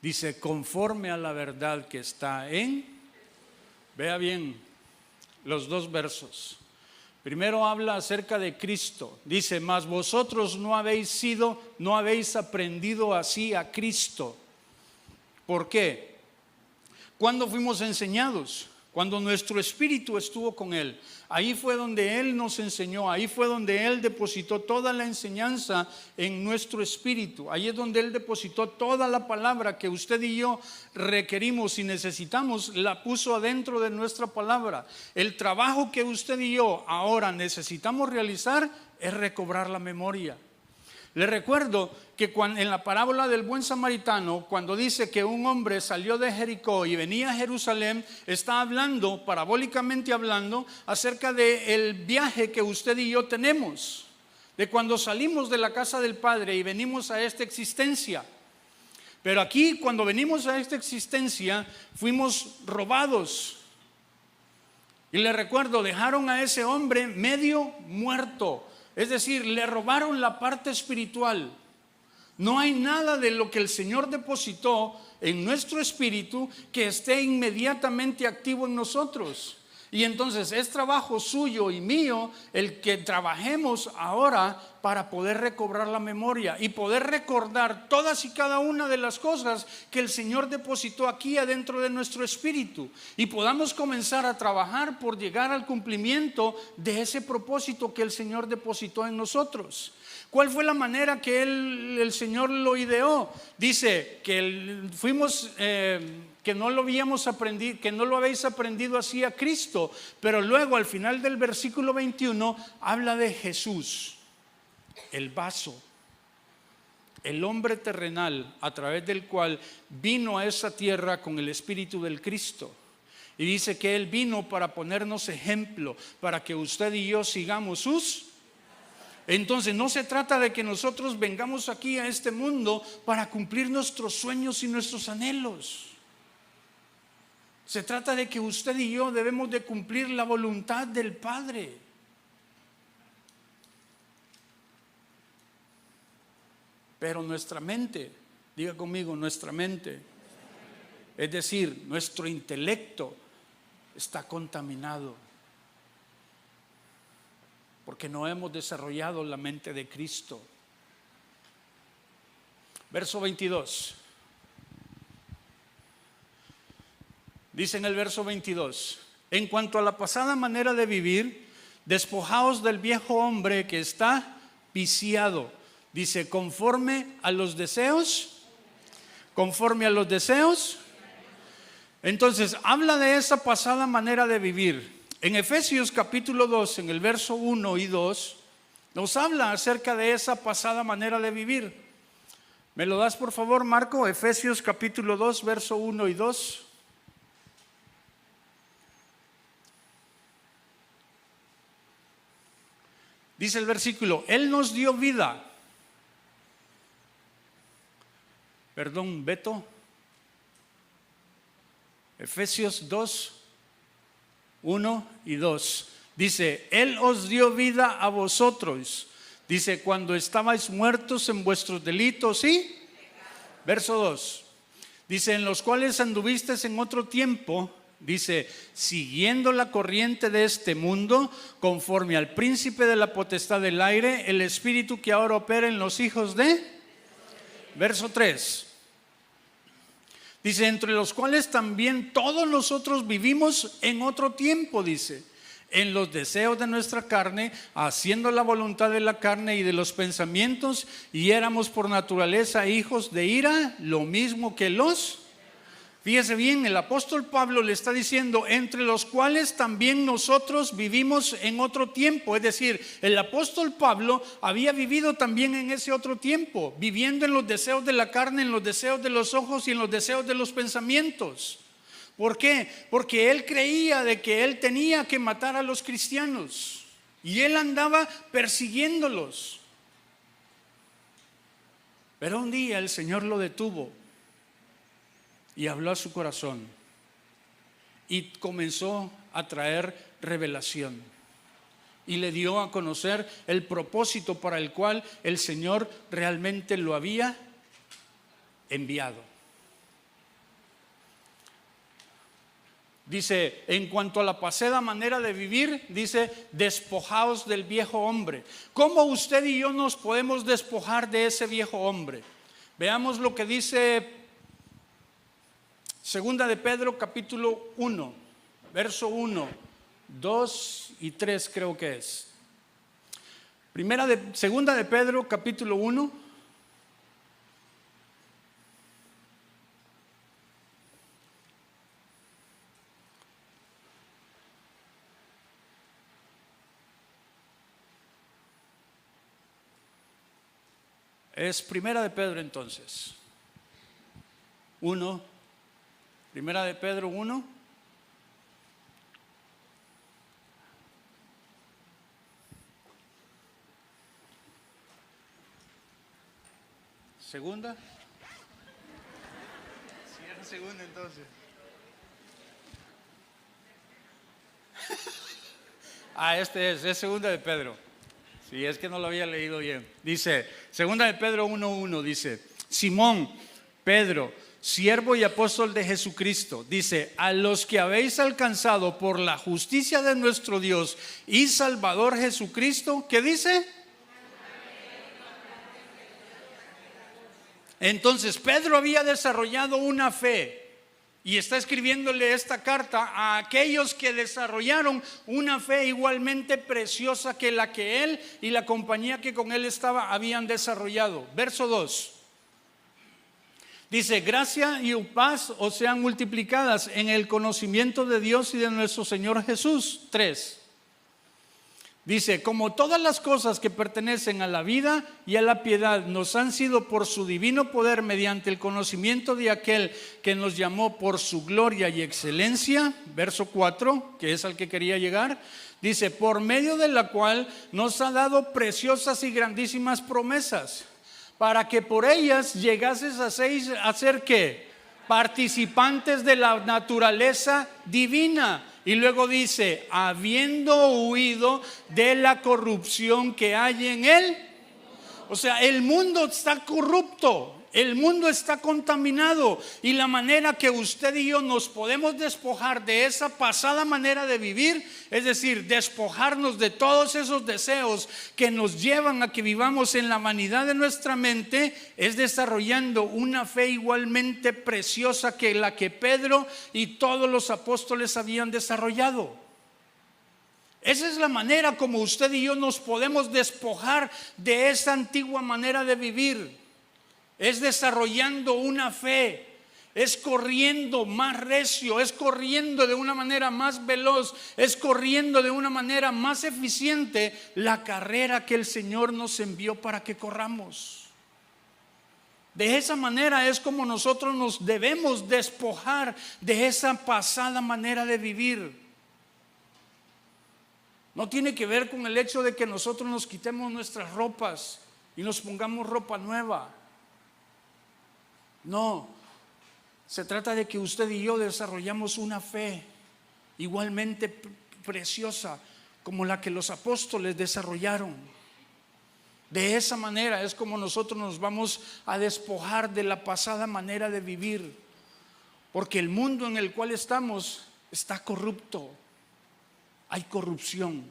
Dice, conforme a la verdad que está vea bien los dos versos. Primero habla acerca de Cristo. Dice, mas vosotros no habéis aprendido así a Cristo. ¿Por qué? ¿Cuándo fuimos enseñados? Cuando nuestro espíritu estuvo con Él. Ahí fue donde Él nos enseñó, ahí fue donde Él depositó toda la enseñanza en nuestro espíritu. Ahí es donde Él depositó toda la palabra que usted y yo requerimos y necesitamos, la puso adentro de nuestra palabra. El trabajo que usted y yo ahora necesitamos realizar es recobrar la memoria. Le recuerdo que en la parábola del buen samaritano, cuando dice que un hombre salió de Jericó y venía a Jerusalén, está hablando, parabólicamente hablando, acerca del viaje que usted y yo tenemos, de cuando salimos de la casa del Padre y venimos a esta existencia. Pero aquí, cuando venimos a esta existencia, fuimos robados. Y le recuerdo, dejaron a ese hombre medio muerto. Es decir, le robaron la parte espiritual. No hay nada de lo que el Señor depositó en nuestro espíritu que esté inmediatamente activo en nosotros. Y entonces es trabajo suyo y mío el que trabajemos ahora para poder recobrar la memoria y poder recordar todas y cada una de las cosas que el Señor depositó aquí adentro de nuestro espíritu y podamos comenzar a trabajar por llegar al cumplimiento de ese propósito que el Señor depositó en nosotros. ¿Cuál fue la manera que el Señor lo ideó? Dice que que no lo habíamos aprendido, que no lo habéis aprendido así a Cristo, pero luego al final del versículo 21 habla de Jesús, el vaso, el hombre terrenal a través del cual vino a esa tierra con el Espíritu del Cristo. Y dice que Él vino para ponernos ejemplo, para que usted y yo sigamos sus. Entonces no se trata de que nosotros vengamos aquí a este mundo para cumplir nuestros sueños y nuestros anhelos. Se trata de que usted y yo debemos de cumplir la voluntad del Padre. Pero nuestra mente, diga conmigo, nuestra mente, es decir, nuestro intelecto está contaminado. porque no hemos desarrollado la mente de Cristo. Verso 22. Dice en el verso 22: en cuanto a la pasada manera de vivir, despojaos del viejo hombre que está viciado. Dice, conforme a los deseos. Conforme a los deseos. Entonces, habla de esa pasada manera de vivir. En Efesios capítulo 2, en el verso 1 y 2, nos habla acerca de esa pasada manera de vivir. ¿Me lo das por favor, Marco? Efesios capítulo 2, verso 1 y 2. Dice el versículo, Él nos dio vida. Perdón, Beto. Efesios 2, 1 y 2. Dice, Él os dio vida a vosotros. Dice, cuando estabais muertos en vuestros delitos, ¿sí? Verso 2. Dice, en los cuales anduvisteis en otro tiempo. Dice, siguiendo la corriente de este mundo, conforme al príncipe de la potestad del aire, el espíritu que ahora opera en los hijos de. Verso 3. Dice, entre los cuales también todos nosotros vivimos en otro tiempo, dice, en los deseos de nuestra carne, haciendo la voluntad de la carne y de los pensamientos, y éramos por naturaleza hijos de ira, lo mismo que los. Fíjese bien, el apóstol Pablo le está diciendo, entre los cuales también nosotros vivimos en otro tiempo. Es decir, el apóstol Pablo había vivido también en ese otro tiempo, viviendo en los deseos de la carne, en los deseos de los ojos y en los deseos de los pensamientos. ¿Por qué? Porque él creía de que él tenía que matar a los cristianos y él andaba persiguiéndolos. Pero un día el Señor lo detuvo y habló a su corazón y comenzó a traer revelación y le dio a conocer el propósito para el cual el Señor realmente lo había enviado. Dice, en cuanto a la pasada manera de vivir, dice, despojaos del viejo hombre. ¿Cómo usted y yo nos podemos despojar de ese viejo hombre? Veamos lo que dice Segunda de Pedro capítulo 1, verso 1, 2 y 3 creo que es. Segunda de Pedro capítulo 1. Es Primera de Pedro entonces. 1. Primera de Pedro 1. Segunda. Si era segunda entonces. Este es Segunda de Pedro. Sí, es que no lo había leído bien. Dice, Segunda de Pedro 1:1 dice, Simón, Pedro, siervo y apóstol de Jesucristo, dice, a los que habéis alcanzado por la justicia de nuestro Dios y Salvador Jesucristo, ¿qué dice? Entonces Pedro había desarrollado una fe y está escribiéndole esta carta a aquellos que desarrollaron una fe igualmente preciosa que la que él y la compañía que con él estaba habían desarrollado. Verso 2. Dice, gracia y paz os sean multiplicadas en el conocimiento de Dios y de nuestro Señor Jesús. 3. Dice, como todas las cosas que pertenecen a la vida y a la piedad nos han sido por su divino poder mediante el conocimiento de aquel que nos llamó por su gloria y excelencia, verso 4, que es al que quería llegar, dice, por medio de la cual nos ha dado preciosas y grandísimas promesas, para que por ellas llegases a ser ¿qué? Participantes de la naturaleza divina. Y luego dice, habiendo huido de la corrupción que hay en él. O sea, el mundo está corrupto. El mundo está contaminado y la manera que usted y yo nos podemos despojar de esa pasada manera de vivir, es decir, despojarnos de todos esos deseos que nos llevan a que vivamos en la vanidad de nuestra mente, es desarrollando una fe igualmente preciosa que la que Pedro y todos los apóstoles habían desarrollado. Esa es la manera como usted y yo nos podemos despojar de esa antigua manera de vivir. Es desarrollando una fe, es corriendo más recio, es corriendo de una manera más veloz, es corriendo de una manera más eficiente la carrera que el Señor nos envió para que corramos. De esa manera es como nosotros nos debemos despojar de esa pasada manera de vivir. No tiene que ver con el hecho de que nosotros nos quitemos nuestras ropas y nos pongamos ropa nueva. No, se trata de que usted y yo desarrollamos una fe igualmente preciosa como la que los apóstoles desarrollaron. De esa manera es como nosotros nos vamos a despojar de la pasada manera de vivir, porque el mundo en el cual estamos está corrupto, hay corrupción.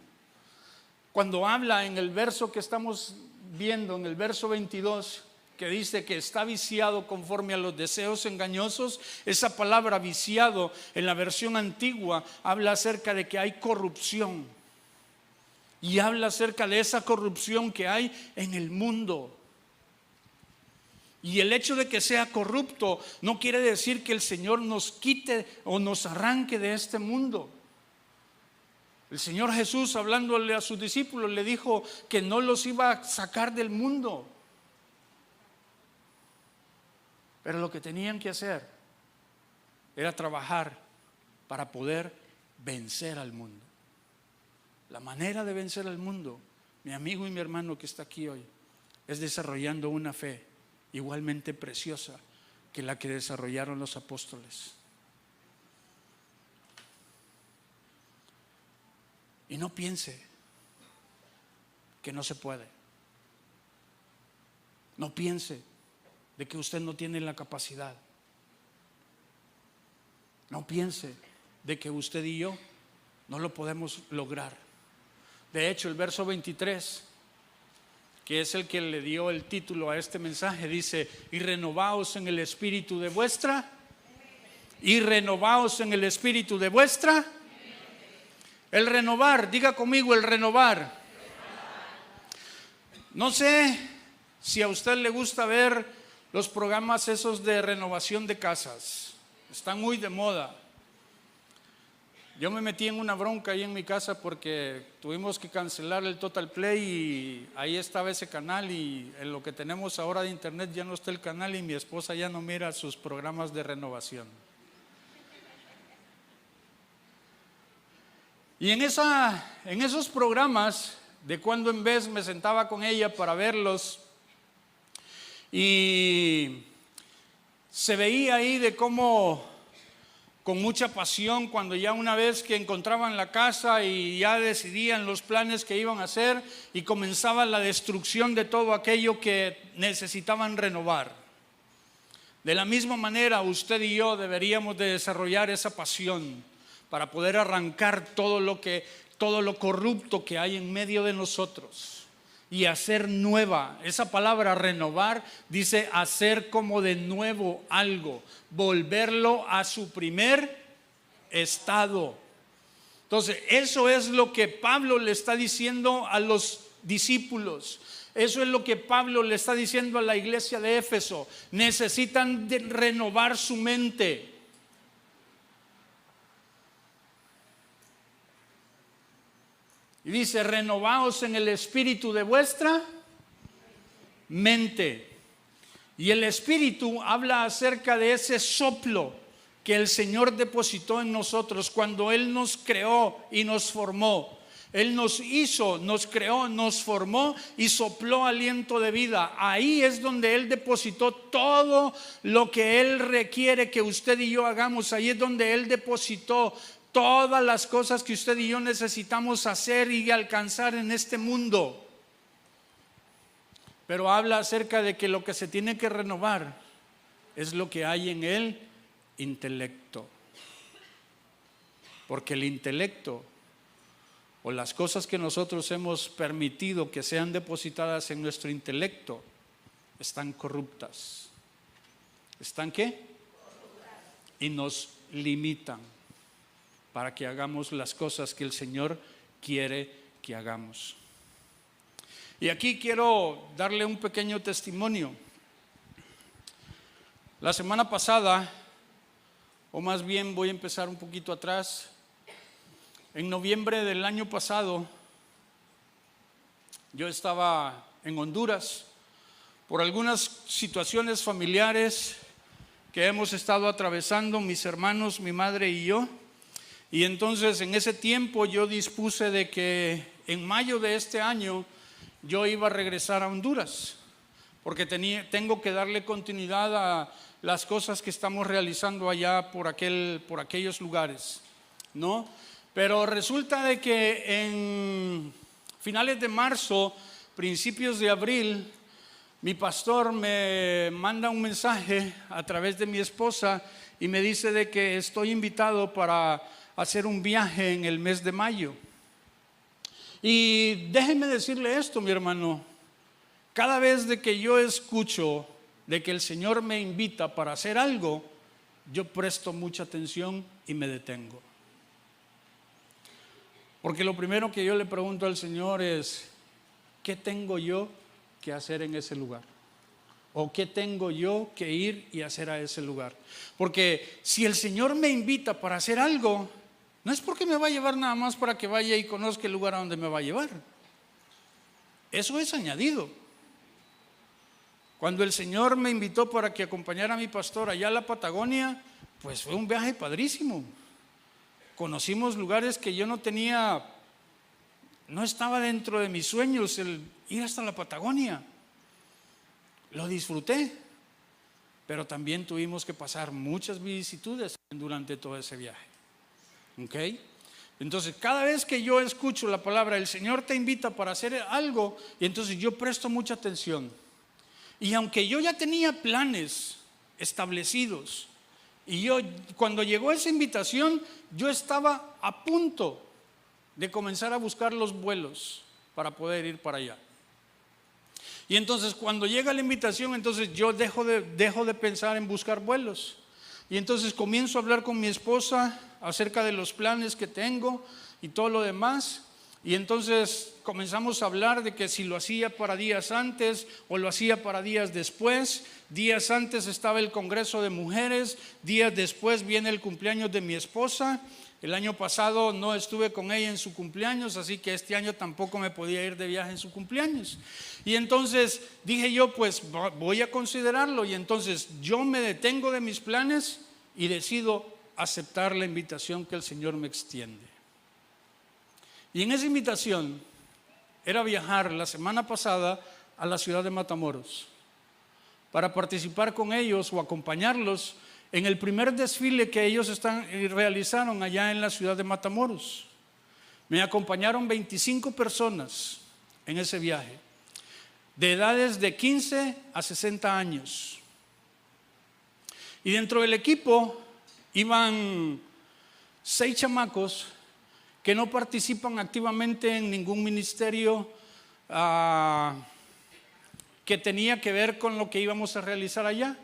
Cuando habla en el verso que estamos viendo, en el verso 22, que dice que está viciado conforme a los deseos engañosos, esa palabra viciado en la versión antigua habla acerca de que hay corrupción y habla acerca de esa corrupción que hay en el mundo. Y el hecho de que sea corrupto no quiere decir que el Señor nos quite o nos arranque de este mundo. El Señor Jesús, hablándole a sus discípulos, le dijo que no los iba a sacar del mundo. Pero lo que tenían que hacer era trabajar para poder vencer al mundo. La manera de vencer al mundo, mi amigo y mi hermano que está aquí hoy, es desarrollando una fe igualmente preciosa que la que desarrollaron los apóstoles. Y no piense que no se puede. No piense de que usted no tiene la capacidad. No piense de que usted y yo no lo podemos lograr. De hecho, el verso 23, que es el que le dio el título a este mensaje, dice: y renovaos en el espíritu de vuestra. Y renovaos en el espíritu de vuestra. El renovar, diga conmigo, el renovar. No sé si a usted le gusta ver los programas esos de renovación de casas. Están muy de moda. Yo me metí en una bronca ahí en mi casa porque tuvimos que cancelar el Total Play y ahí estaba ese canal, y en lo que tenemos ahora de internet ya no está el canal y mi esposa ya no mira sus programas de renovación. Y en esos programas, de cuando en vez me sentaba con ella para verlos, y se veía ahí de cómo con mucha pasión, cuando ya una vez que encontraban la casa y ya decidían los planes que iban a hacer, y comenzaba la destrucción de todo aquello que necesitaban renovar. De la misma manera, usted y yo deberíamos de desarrollar esa pasión para poder arrancar todo lo corrupto que hay en medio de nosotros y hacer nueva. Esa palabra renovar dice hacer como de nuevo algo, volverlo a su primer estado. Entonces, eso es lo que Pablo le está diciendo a los discípulos. Eso es lo que Pablo le está diciendo a la iglesia de Éfeso. Necesitan renovar su mente. Y dice: renovaos en el espíritu de vuestra mente. Y el espíritu habla acerca de ese soplo que el Señor depositó en nosotros cuando Él nos creó y nos formó. Él nos hizo, nos creó, nos formó y sopló aliento de vida. Ahí es donde Él depositó todo lo que Él requiere que usted y yo hagamos. Ahí es donde Él depositó todas las cosas que usted y yo necesitamos hacer y alcanzar en este mundo. pero habla acerca de que lo que se tiene que renovar es lo que hay en el intelecto. Porque el intelecto o las cosas que nosotros hemos permitido que sean depositadas en nuestro intelecto están corruptas. ¿Están qué? Y nos limitan para que hagamos las cosas que el Señor quiere que hagamos. Y aquí quiero darle un pequeño testimonio. La semana pasada, o más bien voy a empezar un poquito atrás, en noviembre del año pasado, yo estaba en Honduras por algunas situaciones familiares que hemos estado atravesando mis hermanos, mi madre y yo. Y entonces en ese tiempo yo dispuse de que en mayo de este año yo iba a regresar a Honduras, porque tengo que darle continuidad a las cosas que estamos realizando allá por aquellos lugares, ¿no? Pero resulta de que en finales de marzo, principios de abril, mi pastor me manda un mensaje a través de mi esposa y me dice de que estoy invitado para hacer un viaje en el mes de mayo. Y déjeme decirle esto, mi hermano, cada vez de que yo escucho de que el Señor me invita para hacer algo, yo presto mucha atención y me detengo. Porque lo primero que yo le pregunto al Señor es, ¿qué tengo yo que hacer en ese lugar? ¿O qué tengo yo que ir y hacer a ese lugar? Porque si el Señor me invita para hacer algo, no es porque me va a llevar nada más para que vaya y conozca el lugar a donde me va a llevar. Eso es añadido. Cuando el Señor me invitó para que acompañara a mi pastor allá a la Patagonia, pues fue un viaje padrísimo. Conocimos lugares que yo no estaba dentro de mis sueños el ir hasta la Patagonia. Lo disfruté, pero también tuvimos que pasar muchas vicisitudes durante todo ese viaje. ¿Ok? Entonces, cada vez que yo escucho la palabra, el Señor te invita para hacer algo, y entonces yo presto mucha atención. Y aunque yo ya tenía planes establecidos, y cuando llegó esa invitación, yo estaba a punto de comenzar a buscar los vuelos para poder ir para allá. Y entonces cuando llega la invitación, entonces yo dejo de pensar en buscar vuelos. Y entonces comienzo a hablar con mi esposa acerca de los planes que tengo y todo lo demás. Y entonces comenzamos a hablar de que si lo hacía para días antes o lo hacía para días después. Días antes estaba el Congreso de Mujeres, días después viene el cumpleaños de mi esposa. El año pasado no estuve con ella en su cumpleaños, así que este año tampoco me podía ir de viaje en su cumpleaños. Y entonces dije yo, pues voy a considerarlo. Y entonces yo me detengo de mis planes y decido aceptar la invitación que el Señor me extiende. Y en esa invitación era viajar la semana pasada a la ciudad de Matamoros para participar con ellos o acompañarlos en el primer desfile que ellos realizaron allá en la ciudad de Matamoros. Me acompañaron 25 personas en ese viaje, de edades de 15 a 60 años. Y dentro del equipo iban 6 chamacos que no participan activamente en ningún ministerio que tenía que ver con lo que íbamos a realizar allá.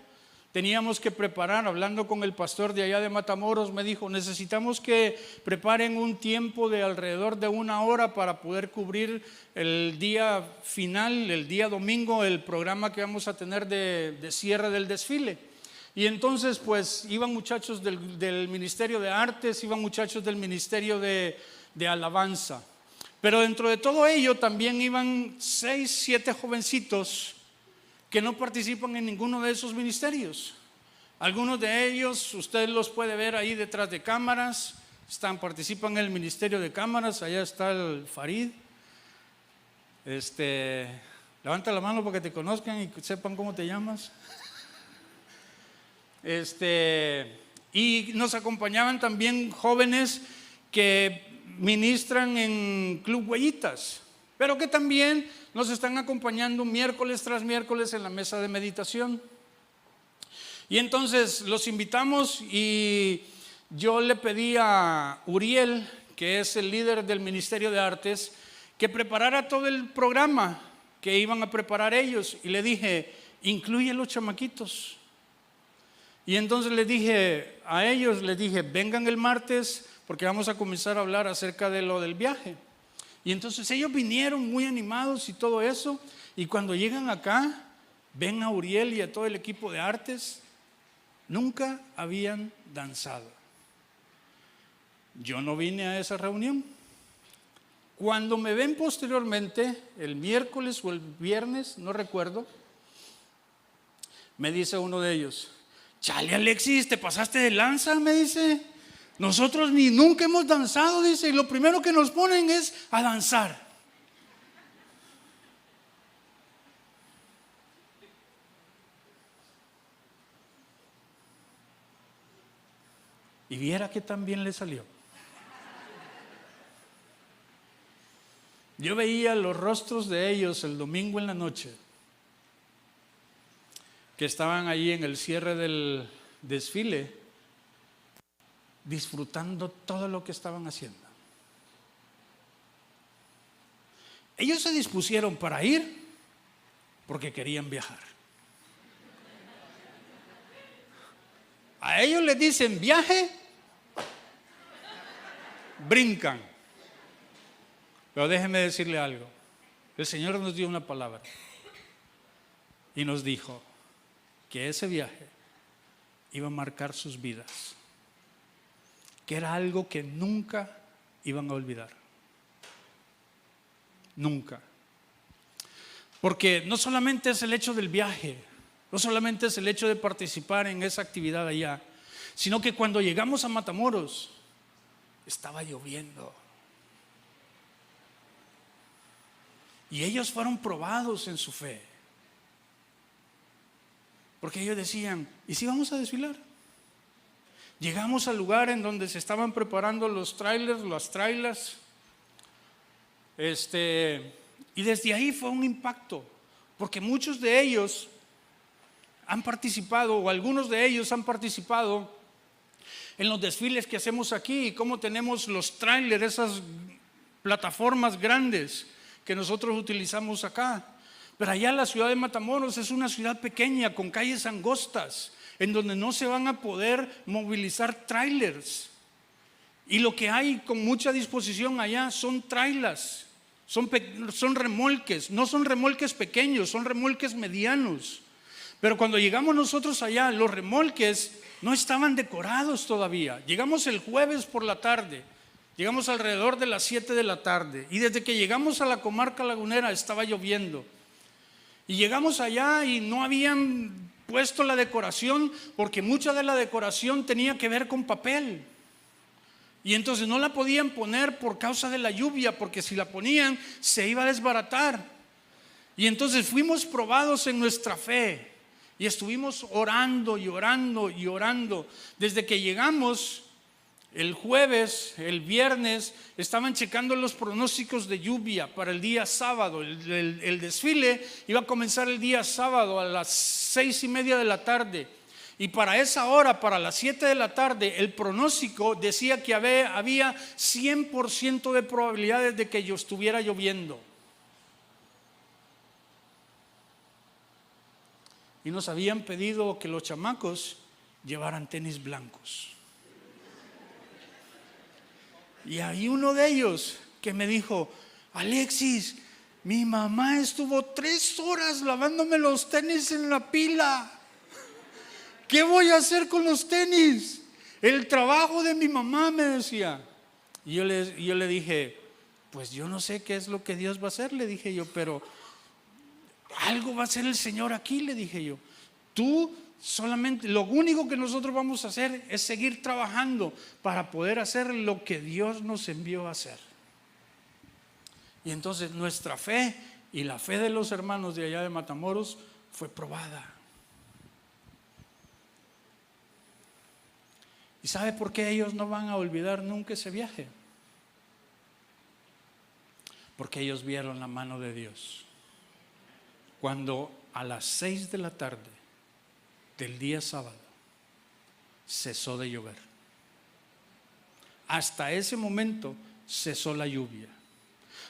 Teníamos que preparar, hablando con el pastor de allá de Matamoros, me dijo, necesitamos que preparen un tiempo de alrededor de 1 hora para poder cubrir el día final, el día domingo, el programa que vamos a tener de cierre del desfile. Y entonces pues iban muchachos del Ministerio de Artes, iban muchachos del Ministerio de Alabanza. Pero dentro de todo ello también iban 6, 7 jovencitos que no participan en ninguno de esos ministerios. Algunos de ellos, usted los puede ver ahí detrás de cámaras, participan en el ministerio de cámaras. Allá está el Farid. Levanta la mano para que te conozcan y sepan cómo te llamas. Y nos acompañaban también jóvenes que ministran en Club Huellitas. pero que también nos están acompañando miércoles tras miércoles en la mesa de meditación. Y entonces los invitamos y yo le pedí a Uriel, que es el líder del Ministerio de Artes, que preparara todo el programa que iban a preparar ellos. Y le dije, incluye a los chamaquitos. Y entonces les dije a ellos, les dije, vengan el martes porque vamos a comenzar a hablar acerca de lo del viaje. Y entonces ellos vinieron muy animados y todo eso. Y cuando llegan acá, ven a Uriel y a todo el equipo de artes. Nunca habían danzado. Yo no vine a esa reunión. Cuando me ven posteriormente, el miércoles o el viernes, no recuerdo, me dice uno de ellos, chale Alexis, ¿te pasaste de lanza? Me dice, nosotros ni nunca hemos danzado, dice, y lo primero que nos ponen es a danzar. Y viera que también le salió. Yo veía los rostros de ellos el domingo en la noche, que estaban ahí en el cierre del desfile, disfrutando todo lo que estaban haciendo. Ellos se dispusieron para ir porque querían viajar. A ellos les dicen viaje, brincan. Pero déjenme decirle algo. El Señor nos dio una palabra y nos dijo que ese viaje iba a marcar sus vidas, que era algo que nunca iban a olvidar. Nunca. Porque no solamente es el hecho del viaje, no solamente es el hecho de participar en esa actividad allá, sino que cuando llegamos a Matamoros, estaba lloviendo. Y ellos fueron probados en su fe. Porque ellos decían, ¿y si vamos a desfilar? Llegamos al lugar en donde se estaban preparando los trailers, las trailas. Y desde ahí fue un impacto. Porque muchos de ellos han participado, o algunos de ellos han participado en los desfiles que hacemos aquí, y cómo tenemos los trailers, esas plataformas grandes que nosotros utilizamos acá. Pero allá la ciudad de Matamoros es una ciudad pequeña con calles angostas en donde no se van a poder movilizar trailers. Y lo que hay con mucha disposición allá son trailers, son remolques. No son remolques pequeños, son remolques medianos. Pero cuando llegamos nosotros allá, los remolques no estaban decorados todavía. Llegamos el jueves por la tarde. Llegamos alrededor de las 7 de la tarde. Y desde que llegamos a la comarca lagunera estaba lloviendo. Y llegamos allá y no habían puesto la decoración, porque mucha de la decoración tenía que ver con papel. Y entonces no la podían poner por causa de la lluvia, porque si la ponían se iba a desbaratar. Y entonces fuimos probados en nuestra fe. Y estuvimos orando y orando y orando. Desde que llegamos el jueves, el viernes, estaban checando los pronósticos de lluvia para el día sábado. El desfile iba a comenzar el día sábado a las 6:30 de la tarde. Y para esa hora, para las 7 de la tarde, el pronóstico decía que había 100% de probabilidades de que estuviera lloviendo. Y nos habían pedido que los chamacos llevaran tenis blancos. Y hay uno de ellos que me dijo, Alexis, mi mamá estuvo 3 horas lavándome los tenis en la pila. ¿Qué voy a hacer con los tenis? El trabajo de mi mamá, me decía. Y yo le dije, pues yo no sé qué es lo que Dios va a hacer, le dije yo, pero algo va a hacer el Señor aquí, le dije yo. Tú solamente, lo único que nosotros vamos a hacer es seguir trabajando para poder hacer lo que Dios nos envió a hacer. Y entonces nuestra fe y la fe de los hermanos de allá de Matamoros fue probada. ¿Y sabe por qué ellos no van a olvidar nunca ese viaje? Porque ellos vieron la mano de Dios. Cuando a las 6 de la tarde del día sábado cesó de llover. Hasta ese momento cesó la lluvia.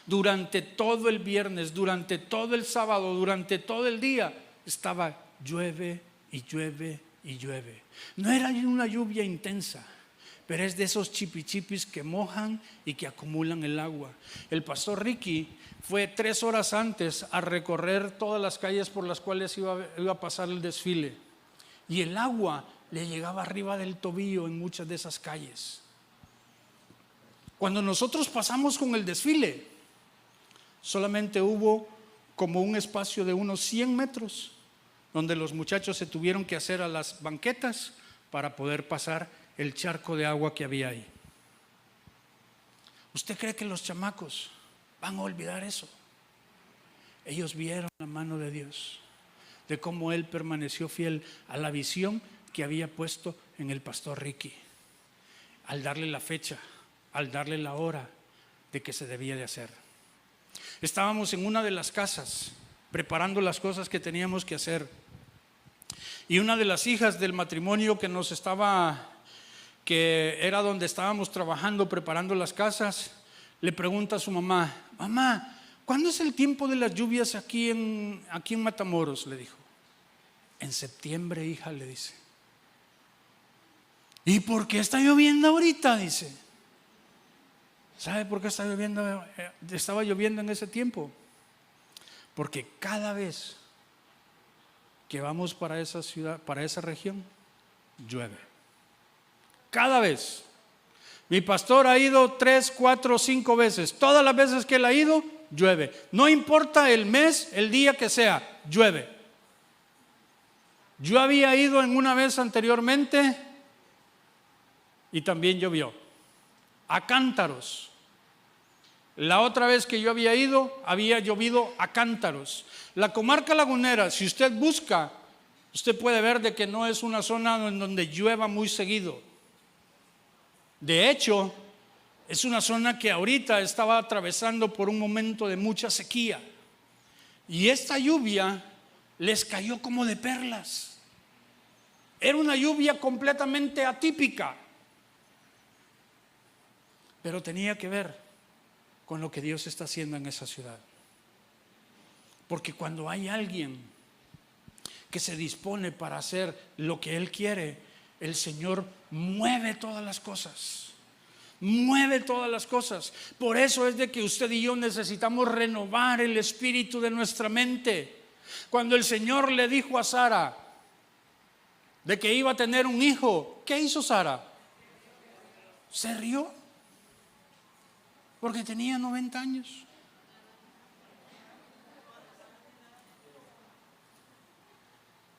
Durante todo el viernes, durante todo el sábado, durante todo el día estaba llueve y llueve y llueve. No era una lluvia intensa, pero es de esos chipichipis que mojan y que acumulan el agua. El pastor Ricky fue 3 horas antes a recorrer todas las calles por las cuales iba a pasar el desfile, y el agua le llegaba arriba del tobillo en muchas de esas calles. Cuando nosotros pasamos con el desfile, solamente hubo como un espacio de unos 100 metros donde los muchachos se tuvieron que hacer a las banquetas para poder pasar el charco de agua que había ahí. ¿Usted cree que los chamacos van a olvidar eso? Ellos vieron la mano de Dios, de cómo Él permaneció fiel a la visión que había puesto en el pastor Ricky, al darle la fecha, al darle la hora de que se debía de hacer. Estábamos en una de las casas preparando las cosas que teníamos que hacer, y una de las hijas del matrimonio que era donde estábamos trabajando preparando las casas, le pregunta a su mamá: mamá, ¿cuándo es el tiempo de las lluvias aquí en Matamoros? Le dijo. En septiembre, hija, le dice. ¿Y por qué está lloviendo ahorita? Dice. ¿Sabe por qué está lloviendo? Estaba lloviendo en ese tiempo. Porque cada vez que vamos para esa ciudad, para esa región, llueve. Cada vez. Mi pastor ha ido 3, 4, 5 veces. Todas las veces que él ha ido, llueve. No importa el mes, el día que sea, llueve. Yo había ido en una vez anteriormente y también llovió. A cántaros. La otra vez que yo había ido, había llovido a cántaros. La comarca lagunera, si usted busca, usted puede ver de que no es una zona en donde llueva muy seguido. De hecho, es una zona que ahorita estaba atravesando por un momento de mucha sequía. Y esta lluvia les cayó como de perlas. Era una lluvia completamente atípica, pero tenía que ver con lo que Dios está haciendo en esa ciudad. Porque cuando hay alguien que se dispone para hacer lo que Él quiere, el Señor mueve todas las cosas. Mueve todas las cosas. Por eso es de que usted y yo necesitamos renovar el espíritu de nuestra mente. Cuando el Señor le dijo a Sara de que iba a tener un hijo, ¿qué hizo Sara? Se rió, porque tenía 90 años.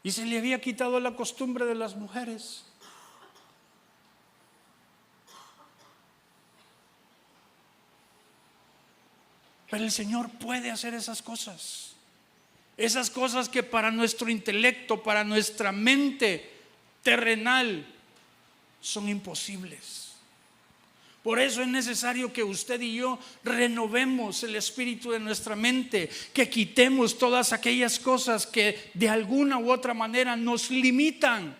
Y se le había quitado la costumbre de las mujeres. Pero el Señor puede hacer esas cosas. Esas cosas que para nuestro intelecto, para nuestra mente terrenal, son imposibles. Por eso es necesario que usted y yo renovemos el espíritu de nuestra mente, que quitemos todas aquellas cosas que de alguna u otra manera nos limitan,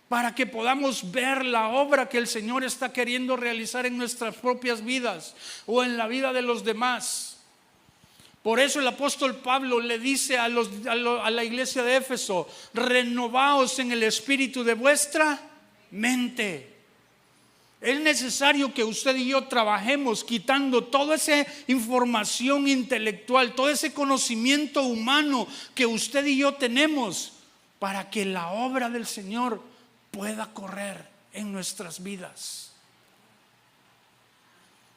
para que podamos ver la obra que el Señor está queriendo realizar en nuestras propias vidas o en la vida de los demás. Por eso el apóstol Pablo le dice a la iglesia de Éfeso: renovaos en el espíritu de vuestra mente. Es necesario que usted y yo trabajemos quitando toda esa información intelectual, todo ese conocimiento humano que usted y yo tenemos, para que la obra del Señor pueda correr en nuestras vidas.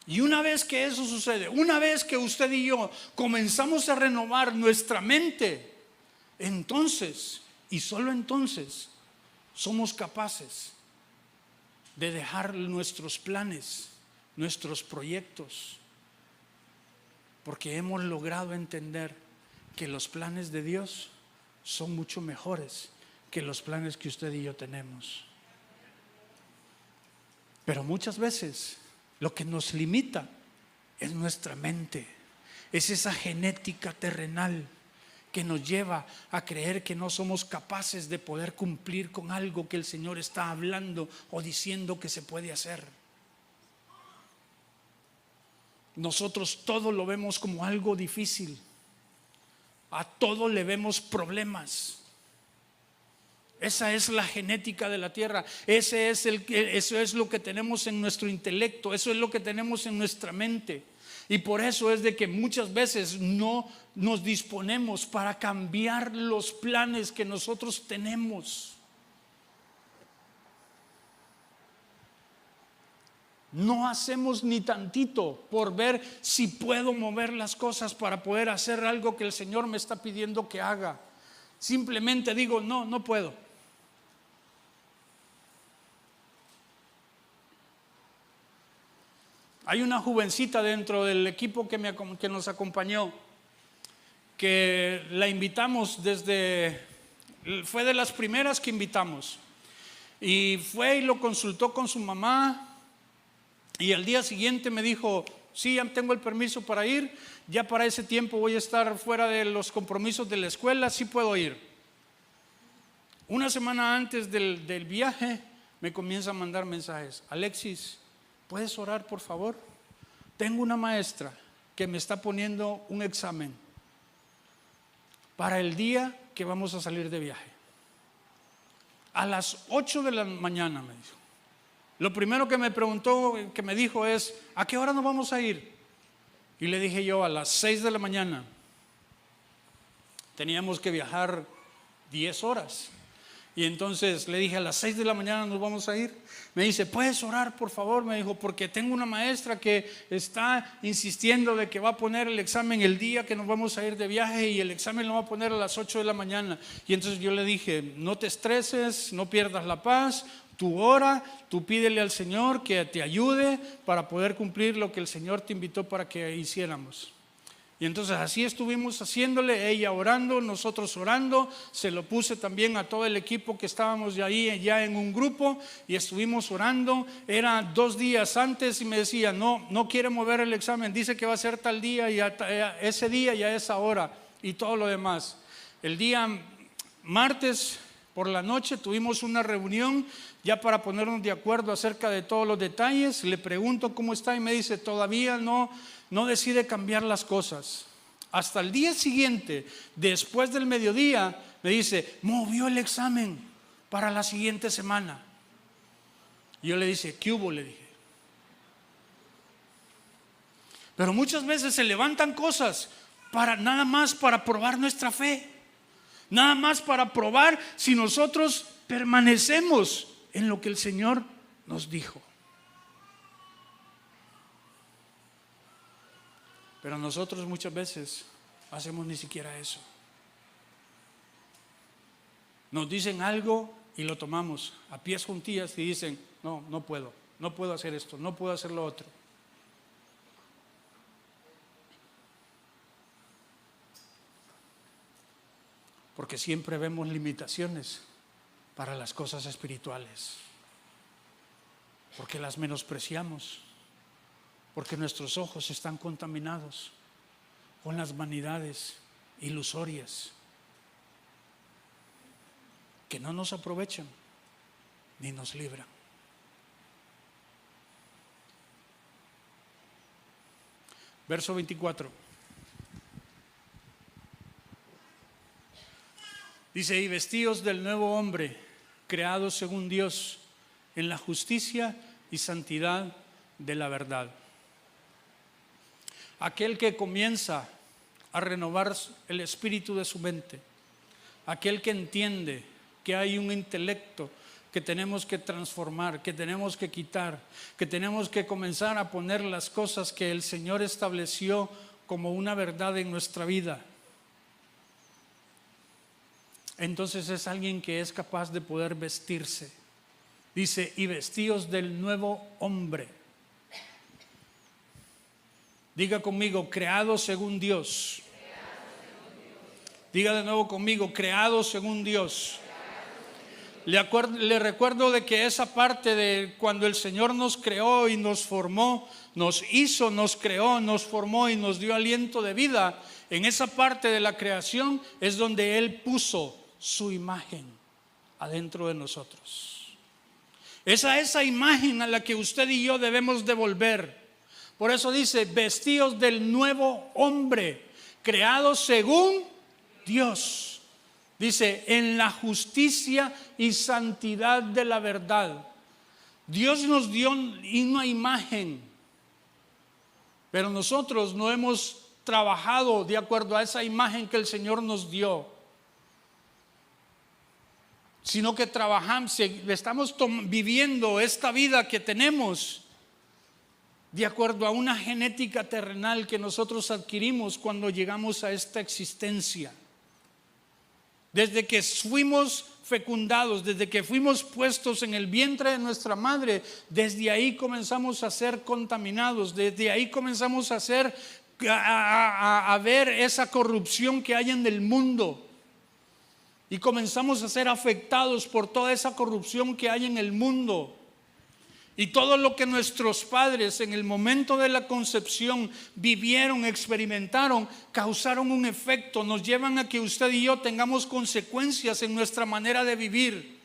Y una vez que eso sucede, una vez que usted y yo comenzamos a renovar nuestra mente, entonces, y solo entonces, somos capaces de dejar nuestros planes, nuestros proyectos, porque hemos logrado entender que los planes de Dios son mucho mejores que los planes que usted y yo tenemos. Pero muchas veces lo que nos limita es nuestra mente. es esa genética terrenal que nos lleva a creer que no somos capaces de poder cumplir con algo que el Señor está hablando o diciendo que se puede hacer. Nosotros todo lo vemos como algo difícil, a todo le vemos problemas. Esa es la genética de la tierra, eso es lo que tenemos en nuestro intelecto, eso es lo que tenemos en nuestra mente. Y por eso es de que muchas veces no nos disponemos para cambiar los planes que nosotros tenemos. No hacemos ni tantito por ver si puedo mover las cosas para poder hacer algo que el Señor me está pidiendo que haga. Simplemente digo, no puedo. Hay una jovencita dentro del equipo que nos acompañó, que la invitamos fue de las primeras que invitamos. Y fue y lo consultó con su mamá. Y al día siguiente me dijo, sí, ya tengo el permiso para ir, ya para ese tiempo voy a estar fuera de los compromisos de la escuela, sí puedo ir. Una semana antes del viaje me comienza a mandar mensajes: Alexis, ¿puedes orar por favor? Tengo una maestra que me está poniendo un examen para el día que vamos a salir de viaje. A las 8 de la mañana me dijo. Lo primero que me dijo es: ¿a qué hora nos vamos a ir? Y le dije yo: a las 6 de la mañana. Teníamos que viajar 10 horas. Y entonces le dije: a las 6 de la mañana nos vamos a ir. Me dice: ¿puedes orar por favor? Me dijo, porque tengo una maestra que está insistiendo de que va a poner el examen el día que nos vamos a ir de viaje, y el examen lo va a poner a las 8 de la mañana. Y entonces yo le dije: no te estreses, no pierdas la paz, tú ora, tú pídele al Señor que te ayude para poder cumplir lo que el Señor te invitó para que hiciéramos. Y entonces así estuvimos haciéndole, ella orando, nosotros orando. Se lo puse también a todo el equipo que estábamos ahí ya en un grupo, y estuvimos orando. Era 2 días antes y me decía: no quiere mover el examen, dice que va a ser tal día y ese día y a esa hora y todo lo demás. El día martes por la noche tuvimos una reunión ya para ponernos de acuerdo acerca de todos los detalles. Le pregunto cómo está y me dice: todavía no decide cambiar las cosas. Hasta el día siguiente, después del mediodía, me dice: movió el examen para la siguiente semana. Y yo le dije: ¿qué hubo? Le dije. Pero muchas veces se levantan cosas nada más para probar nuestra fe, nada más para probar si nosotros permanecemos en lo que el Señor nos dijo. Pero nosotros muchas veces hacemos ni siquiera eso. Nos dicen algo y lo tomamos a pies juntillas y dicen: no puedo hacer esto, no puedo hacer lo otro. Porque siempre vemos limitaciones para las cosas espirituales, porque las menospreciamos, porque nuestros ojos están contaminados con las vanidades ilusorias que no nos aprovechan ni nos libran. Verso 24. Dice: y vestíos del nuevo hombre, creado según Dios, en la justicia y santidad de la verdad. Aquel que comienza a renovar el espíritu de su mente, aquel que entiende que hay un intelecto que tenemos que transformar, que tenemos que quitar, que tenemos que comenzar a poner las cosas que el Señor estableció como una verdad en nuestra vida. Entonces es alguien que es capaz de poder vestirse. Dice: y vestíos del nuevo hombre. Diga conmigo: creado según Dios. Diga de nuevo conmigo: creado según Dios. Le recuerdo de que esa parte de cuando el Señor nos creó y nos formó, nos hizo, nos creó, nos formó y nos dio aliento de vida, en esa parte de la creación es donde Él puso su imagen adentro de nosotros. Esa imagen a la que usted y yo debemos devolver. Por eso dice, vestidos del nuevo hombre, creados según Dios. Dice, en la justicia y santidad de la verdad. Dios nos dio una imagen, pero nosotros no hemos trabajado de acuerdo a esa imagen que el Señor nos dio, sino que estamos viviendo esta vida que tenemos de acuerdo a una genética terrenal que nosotros adquirimos cuando llegamos a esta existencia. Desde que fuimos fecundados, desde que fuimos puestos en el vientre de nuestra madre, desde ahí comenzamos a ser contaminados, desde ahí comenzamos a ver esa corrupción que hay en el mundo y comenzamos a ser afectados por toda esa corrupción que hay en el mundo. Y todo lo que nuestros padres en el momento de la concepción vivieron, experimentaron, causaron un efecto, nos llevan a que usted y yo tengamos consecuencias en nuestra manera de vivir.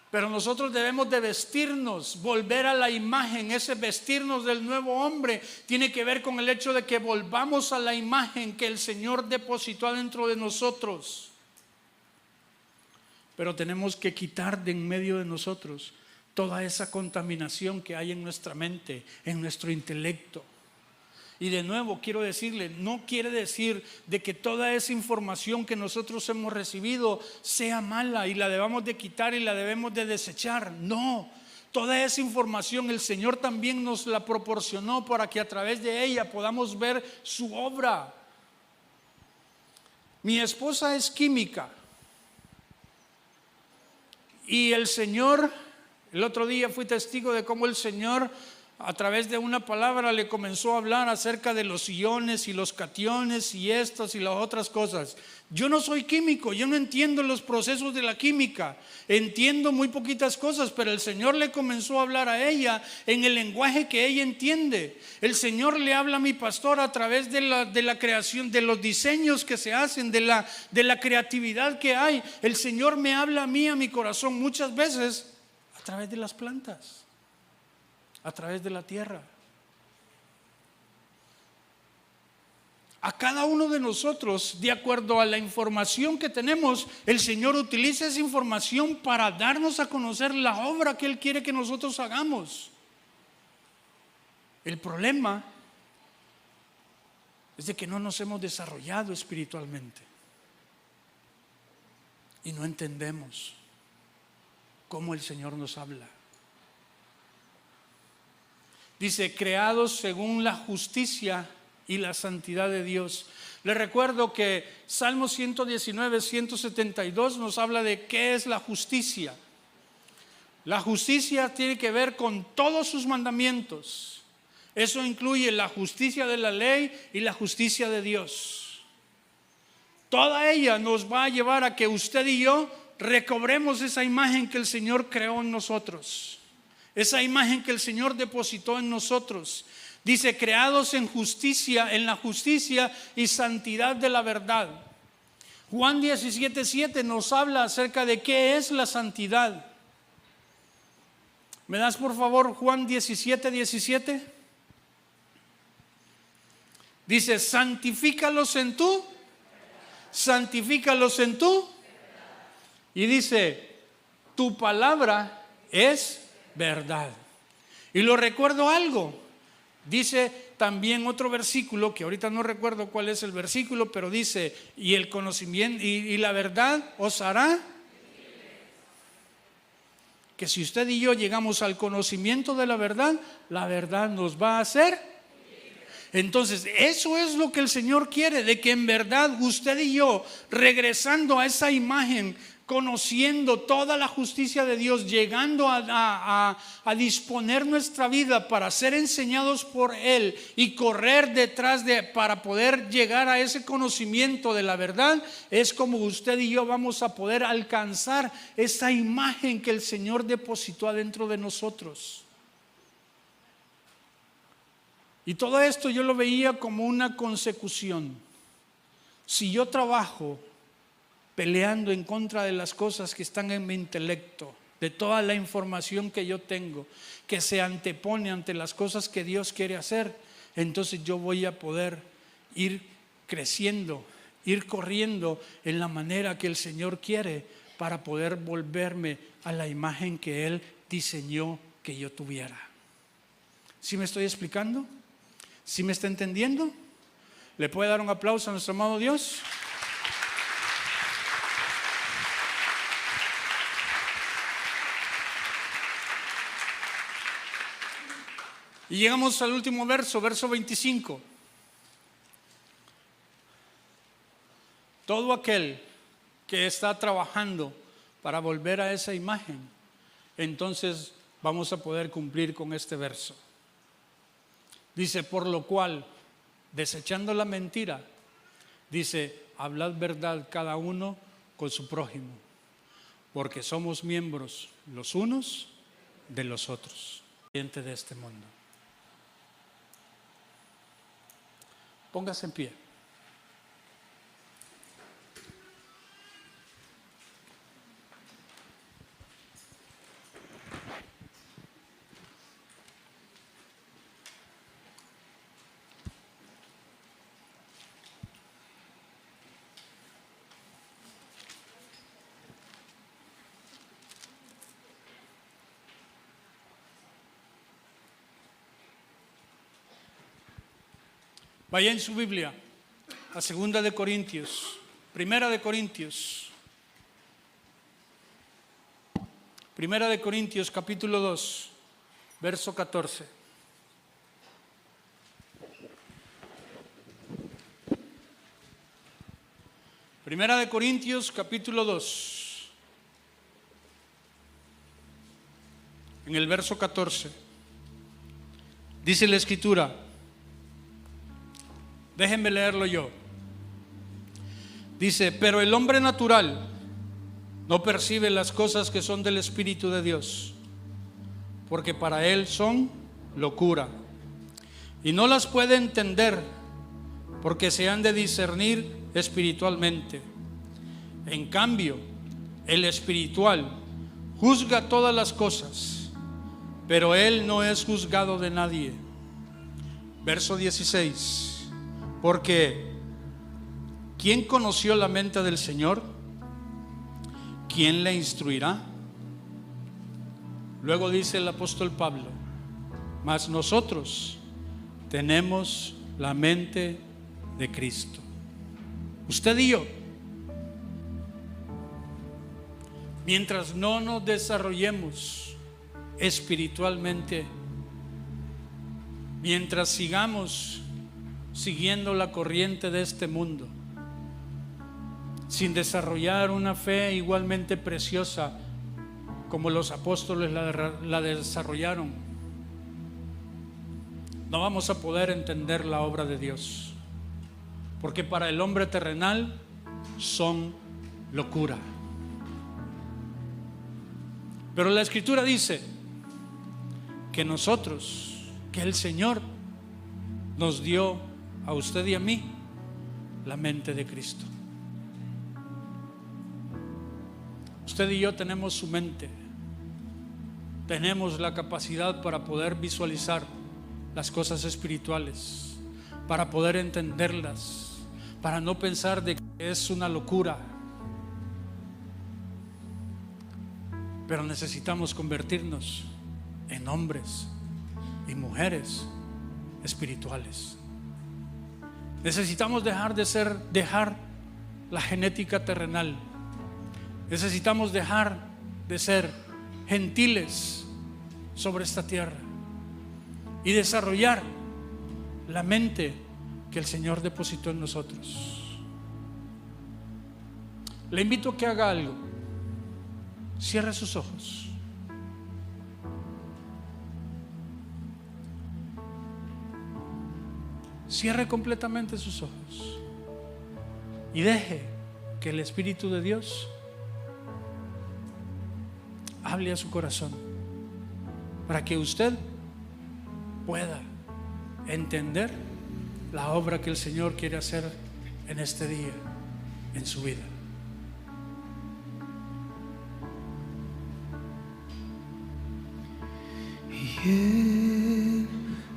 Pero nosotros debemos de vestirnos, volver a la imagen. Ese vestirnos del nuevo hombre tiene que ver con el hecho de que volvamos a la imagen que el Señor depositó dentro de nosotros. Pero tenemos que quitar de en medio de nosotros toda esa contaminación que hay en nuestra mente, en nuestro intelecto. Y de nuevo quiero decirle, no quiere decir de que toda esa información que nosotros hemos recibido sea mala y la debamos de quitar y la debemos de desechar. No, toda esa información el Señor también nos la proporcionó para que a través de ella podamos ver su obra. Mi esposa es química. Y el Señor, el otro día fui testigo de cómo el Señor a través de una palabra le comenzó a hablar acerca de los iones y los cationes y estas y las otras cosas. Yo no soy químico, yo no entiendo los procesos de la química, entiendo muy poquitas cosas, pero el Señor le comenzó a hablar a ella en el lenguaje que ella entiende. El Señor le habla a mi pastor a través de la creación, de los diseños que se hacen, de la creatividad que hay. El Señor me habla a mí, a mi corazón, muchas veces a través de las plantas, a través de la tierra. A cada uno de nosotros, de acuerdo a la información que tenemos, el Señor utiliza esa información para darnos a conocer la obra que Él quiere que nosotros hagamos. El problema es de que no nos hemos desarrollado espiritualmente y no entendemos cómo el Señor nos habla. Dice, creados según la justicia y la santidad de Dios. Les recuerdo que Salmo 119, 172 nos habla de qué es la justicia. La justicia tiene que ver con todos sus mandamientos. Eso incluye la justicia de la ley y la justicia de Dios. Toda ella nos va a llevar a que usted y yo recobremos esa imagen que el Señor creó en nosotros. Esa imagen que el Señor depositó en nosotros. Dice, creados en justicia, en la justicia y santidad de la verdad. Juan 17:7 nos habla acerca de qué es la santidad. ¿Me das por favor Juan 17:17? Dice, santifícalos en tú. Y dice, tu palabra es verdad. Y lo recuerdo algo. Dice también otro versículo, que ahorita no recuerdo cuál es el versículo, pero dice, y el conocimiento y la verdad os hará que si usted y yo llegamos al conocimiento de la verdad nos va a hacer. Entonces, eso es lo que el Señor quiere, de que en verdad usted y yo, regresando a esa imagen conociendo toda la justicia de Dios, llegando a disponer nuestra vida para ser enseñados por Él y correr detrás para poder llegar a ese conocimiento de la verdad, es como usted y yo vamos a poder alcanzar esa imagen que el Señor depositó adentro de nosotros. Y todo esto yo lo veía como una consecución. Si yo trabajo peleando en contra de las cosas que están en mi intelecto, de toda la información que yo tengo, que se antepone ante las cosas que Dios quiere hacer, entonces yo voy a poder ir creciendo, ir corriendo en la manera que el Señor quiere para poder volverme a la imagen que Él diseñó que yo tuviera. ¿Sí me estoy explicando? ¿Sí me está entendiendo? ¿Le puede dar un aplauso a nuestro amado Dios? Y llegamos al último verso, verso 25. Todo aquel que está trabajando para volver a esa imagen, entonces vamos a poder cumplir con este verso. Dice, por lo cual, desechando la mentira, dice, hablad verdad cada uno con su prójimo, porque somos miembros los unos de los otros. Gente de este mundo. Póngase en pie. Vaya en su Biblia a 2 de Corintios, 1 de Corintios. 1 de Corintios capítulo 2, verso 14. Primera de Corintios capítulo 2, en el verso 14, dice la Escritura. Déjenme leerlo yo. Dice, pero el hombre natural no percibe las cosas que son del Espíritu de Dios, porque para él son locura, y no las puede entender, porque se han de discernir espiritualmente. En cambio, el espiritual juzga todas las cosas, pero él no es juzgado de nadie. Verso 16. Porque ¿quién conoció la mente del Señor? ¿Quién le instruirá? Luego dice el apóstol Pablo, mas nosotros tenemos la mente de Cristo. Usted y yo, mientras no nos desarrollemos espiritualmente, mientras sigamos siguiendo la corriente de este mundo, sin desarrollar una fe igualmente preciosa como los apóstoles la desarrollaron, no vamos a poder entender la obra de Dios, porque para el hombre terrenal son locura. Pero la Escritura dice que nosotros, que el Señor nos dio a usted y a mí la mente de Cristo. Usted y yo tenemos su mente, tenemos la capacidad para poder visualizar las cosas espirituales, para poder entenderlas, para no pensar de que es una locura. Pero necesitamos convertirnos en hombres y mujeres espirituales. Necesitamos dejar la genética terrenal. Necesitamos dejar de ser gentiles sobre esta tierra y desarrollar la mente que el Señor depositó en nosotros. Le invito a que haga algo. Cierre sus ojos. Cierre completamente sus ojos y deje que el Espíritu de Dios hable a su corazón para que usted pueda entender la obra que el Señor quiere hacer en este día, en su vida. Y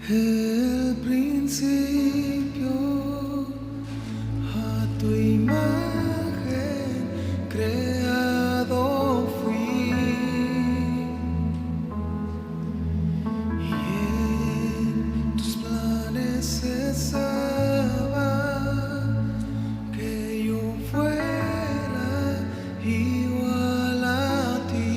el principio a tu imagen creado fui, y en tus planes estaba que yo fuera igual a ti.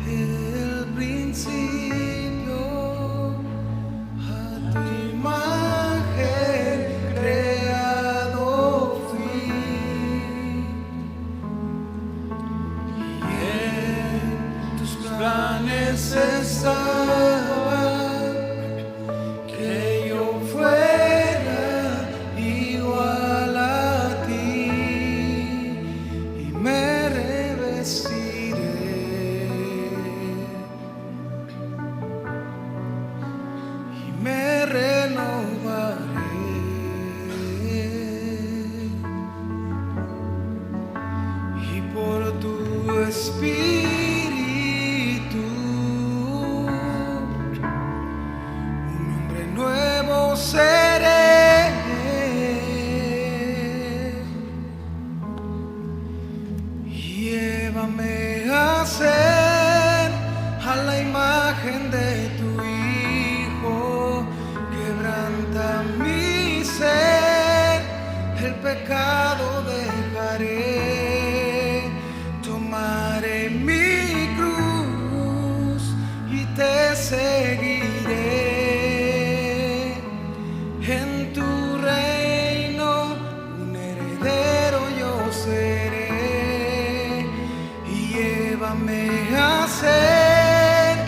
El principio a tu imagen creado fui, y en tus planes estaba que yo fuera igual a ti, y me revestiré y me renovaré, y por tu espíritu un hombre nuevo seré. Llévame a ser a la imagen de tu Hijo, quebranta mi ser, el pecado dejaré, tomaré mi cruz y te seguiré. En tu reino un heredero yo seré, y llévame a ser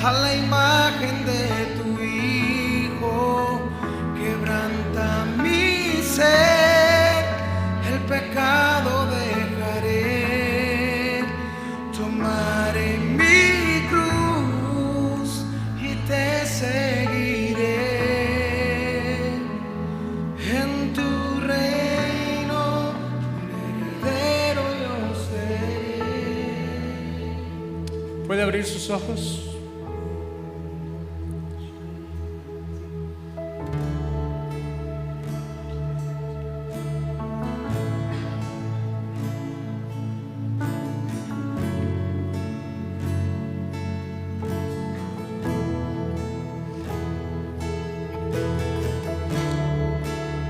a la imagen de tu Hijo, quebranta mi ser, el pecado dejaré, tomaré mi cruz y te seguiré. En tu reino un heredero yo seré. ¿Puede abrir sus ojos?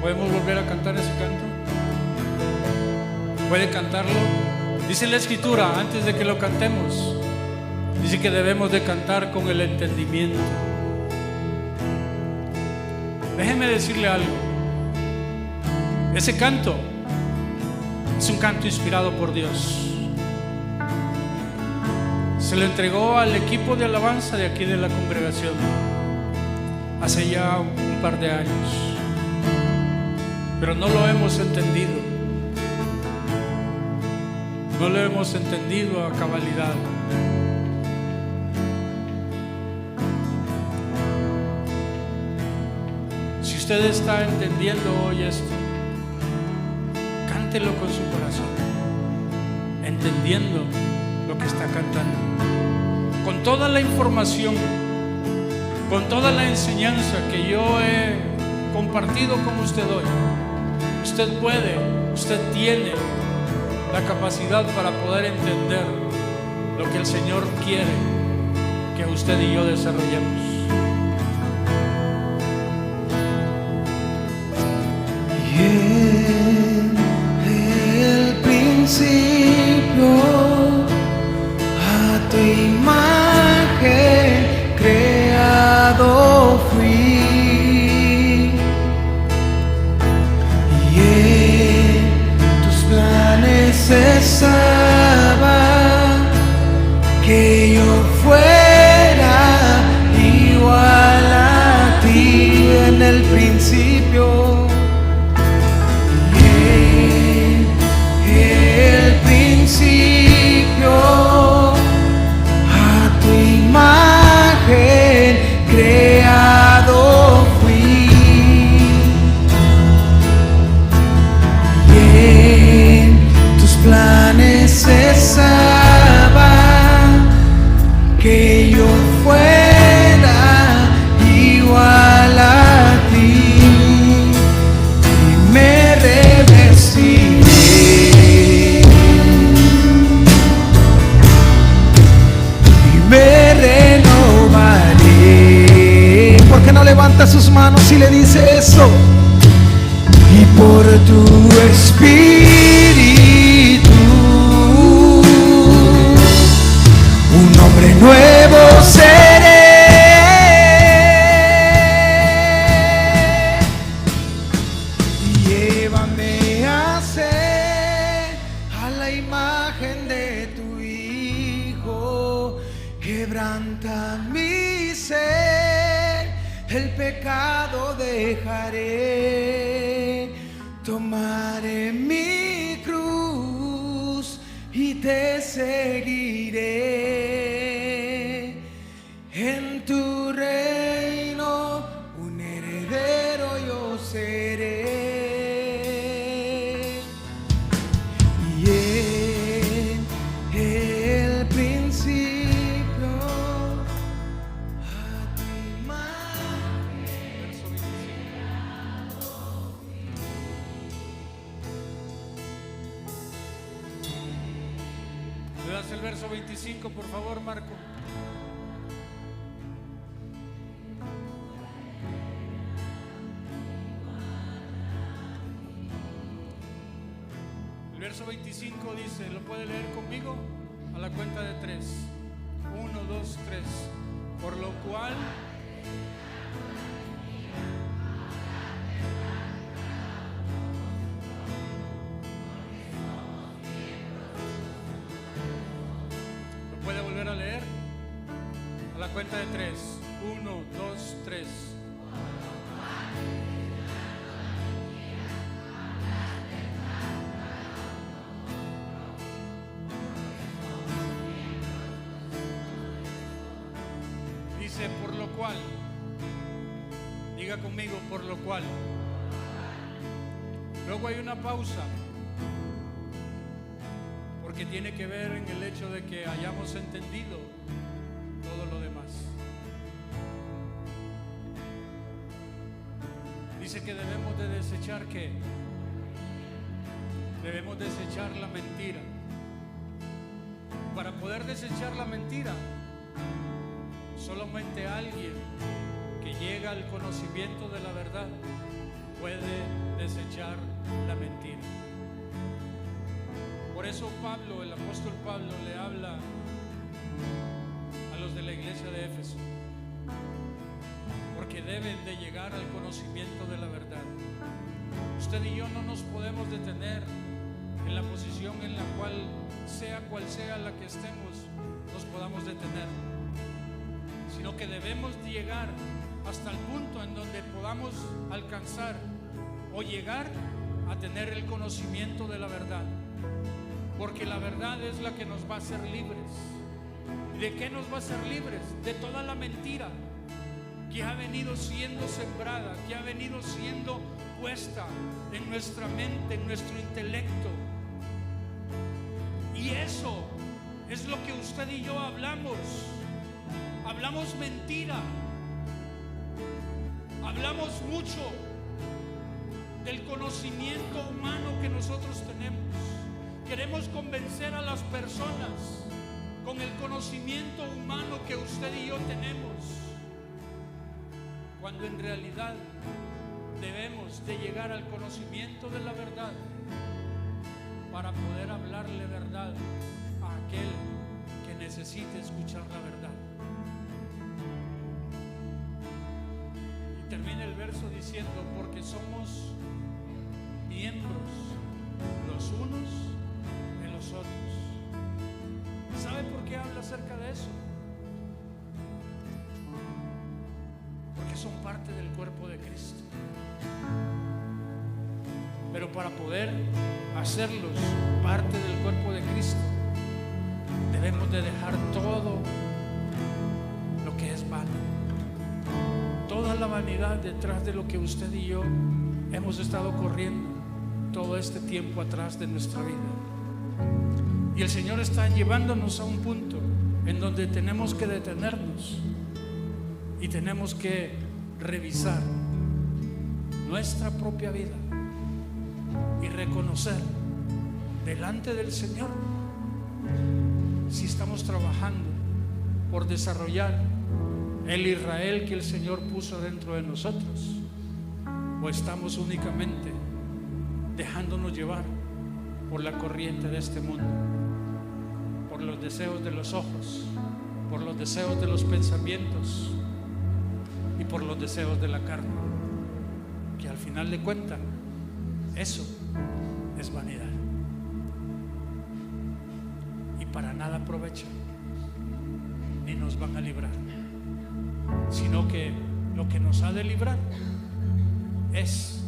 ¿Podemos volver a cantar ese canto? ¿Puede cantarlo? Dice la Escritura, antes de que lo cantemos, dice que debemos de cantar con el entendimiento. Déjeme decirle algo. Ese canto es un canto inspirado por Dios. Se lo entregó al equipo de alabanza de aquí de la congregación hace ya un par de años, pero no lo hemos entendido. No lo hemos entendido a cabalidad. Si usted está entendiendo hoy esto, cántelo con su corazón, entendiendo lo que está cantando, con toda la información, con toda la enseñanza que yo he compartido con usted hoy. Usted puede, usted tiene la capacidad para poder entender lo que el Señor quiere que usted y yo desarrollemos. Y en el principio a tu imagen creado fui, y sus manos y le dice eso. Y por tu espíritu, un hombre nuevo seré. Llévame a ser a la imagen de tu Hijo. Quebranta mi ser, el pecado dejaré. Tomaré mi cruz y te seguiré. En tu reino un heredero yo seré. Y en el principio a tu imagen. ¿Me das el verso 25, por favor, Marco? El verso 25 dice, ¿lo puede leer conmigo? A la cuenta de 3. 1, 2, 3. Por lo cual... ¿Lo puede volver a leer? A la cuenta de 3. 1, 2, 3. Dice, por lo cual. Diga conmigo, por lo cual. Luego hay una pausa, porque tiene que ver en el hecho de que hayamos entendido todo lo demás. Dice que debemos de desechar ¿qué? Debemos desechar la mentira. Para poder desechar la mentira, solamente alguien que llega al conocimiento de la verdad puede desechar la mentira. Por eso Pablo, el apóstol Pablo, le habla a los de la iglesia de Éfeso, porque deben de llegar al conocimiento de la verdad. Usted y yo no nos podemos detener en la posición en la cual, sea cual sea la que estemos, nos podamos detener, sino que debemos llegar hasta el punto en donde podamos alcanzar o llegar a tener el conocimiento de la verdad, porque la verdad es la que nos va a hacer libres. ¿De qué nos va a hacer libres? De toda la mentira que ha venido siendo sembrada, que ha venido siendo puesta en nuestra mente, en nuestro intelecto. Y eso es lo que usted y yo hablamos. Hablamos mentira. Hablamos mucho del conocimiento humano que nosotros tenemos. Queremos convencer a las personas con el conocimiento humano que usted y yo tenemos, cuando en realidad debemos de llegar al conocimiento de la verdad para poder hablarle verdad a aquel que necesite escuchar la verdad. Y termina el verso diciendo, porque somos miembros los unos de los otros. ¿Sabe por qué habla acerca de eso? Porque son parte del cuerpo de Cristo. Pero para poder hacerlos parte del cuerpo de Cristo, debemos de dejar todo lo que es vano, toda la vanidad detrás de lo que usted y yo hemos estado corriendo todo este tiempo atrás de nuestra vida. Y el Señor está llevándonos a un punto en donde tenemos que detenernos y tenemos que revisar nuestra propia vida y reconocer delante del Señor si estamos trabajando por desarrollar el Israel que el Señor puso dentro de nosotros? ¿O estamos únicamente dejándonos llevar por la corriente de este mundo, por los deseos de los ojos, por los deseos de los pensamientos y por los deseos de la carne, que al final de cuentas eso es vanidad y para nada aprovecha ni nos van a librar, sino que lo que nos ha de librar es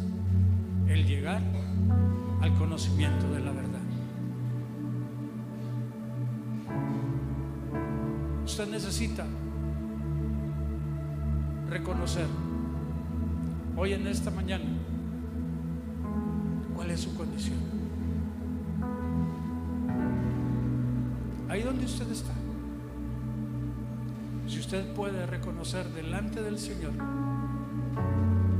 el llegar al conocimiento de la verdad. Usted necesita reconocer hoy en esta mañana cuál es su condición. Ahí donde usted está, si usted puede reconocer delante del Señor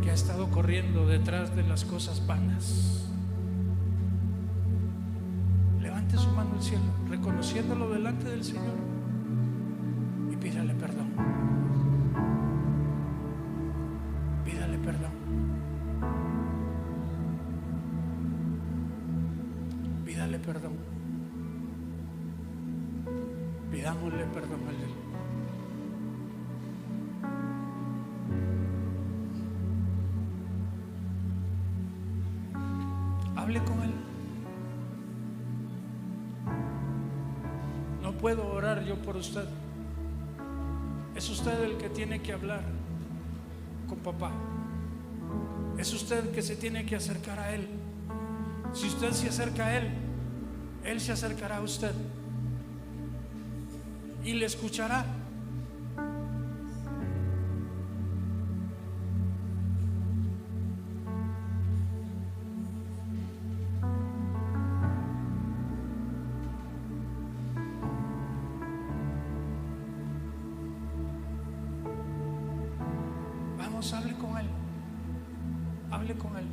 que ha estado corriendo detrás de las cosas vanas, levante su mano al cielo, reconociéndolo delante del Señor, y pídale perdón. Pídale perdón. Pídale perdón. Pidámosle perdón a Él. Hable con Él. No puedo orar yo por usted. Es usted el que tiene que hablar con papá. Es usted el que se tiene que acercar a Él. Si usted se acerca a Él, Él se acercará a usted y le escuchará. Vamos, hable con Él. Hable con Él.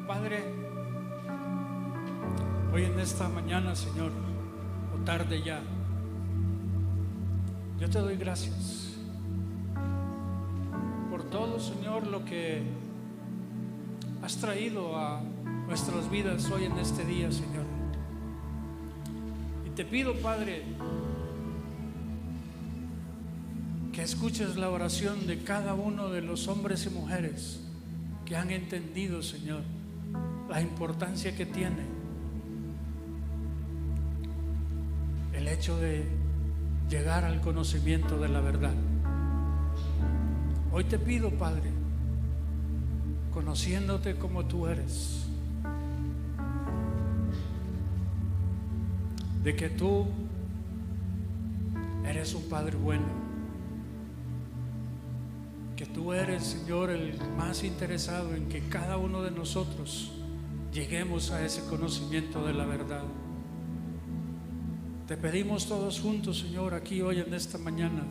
Padre, hoy en esta mañana, Señor, o tarde ya, yo te doy gracias por todo, Señor, lo que has traído a nuestras vidas hoy en este día, Señor. Y te pido, Padre, que escuches la oración de cada uno de los hombres y mujeres que han entendido, Señor, la importancia que tiene el hecho de llegar al conocimiento de la verdad. Hoy te pido, Padre, conociéndote como tú eres, de que tú eres un Padre bueno, que tú eres, Señor, el más interesado en que cada uno de nosotros lleguemos a ese conocimiento de la verdad. Te pedimos todos juntos, Señor, aquí hoy en esta mañana,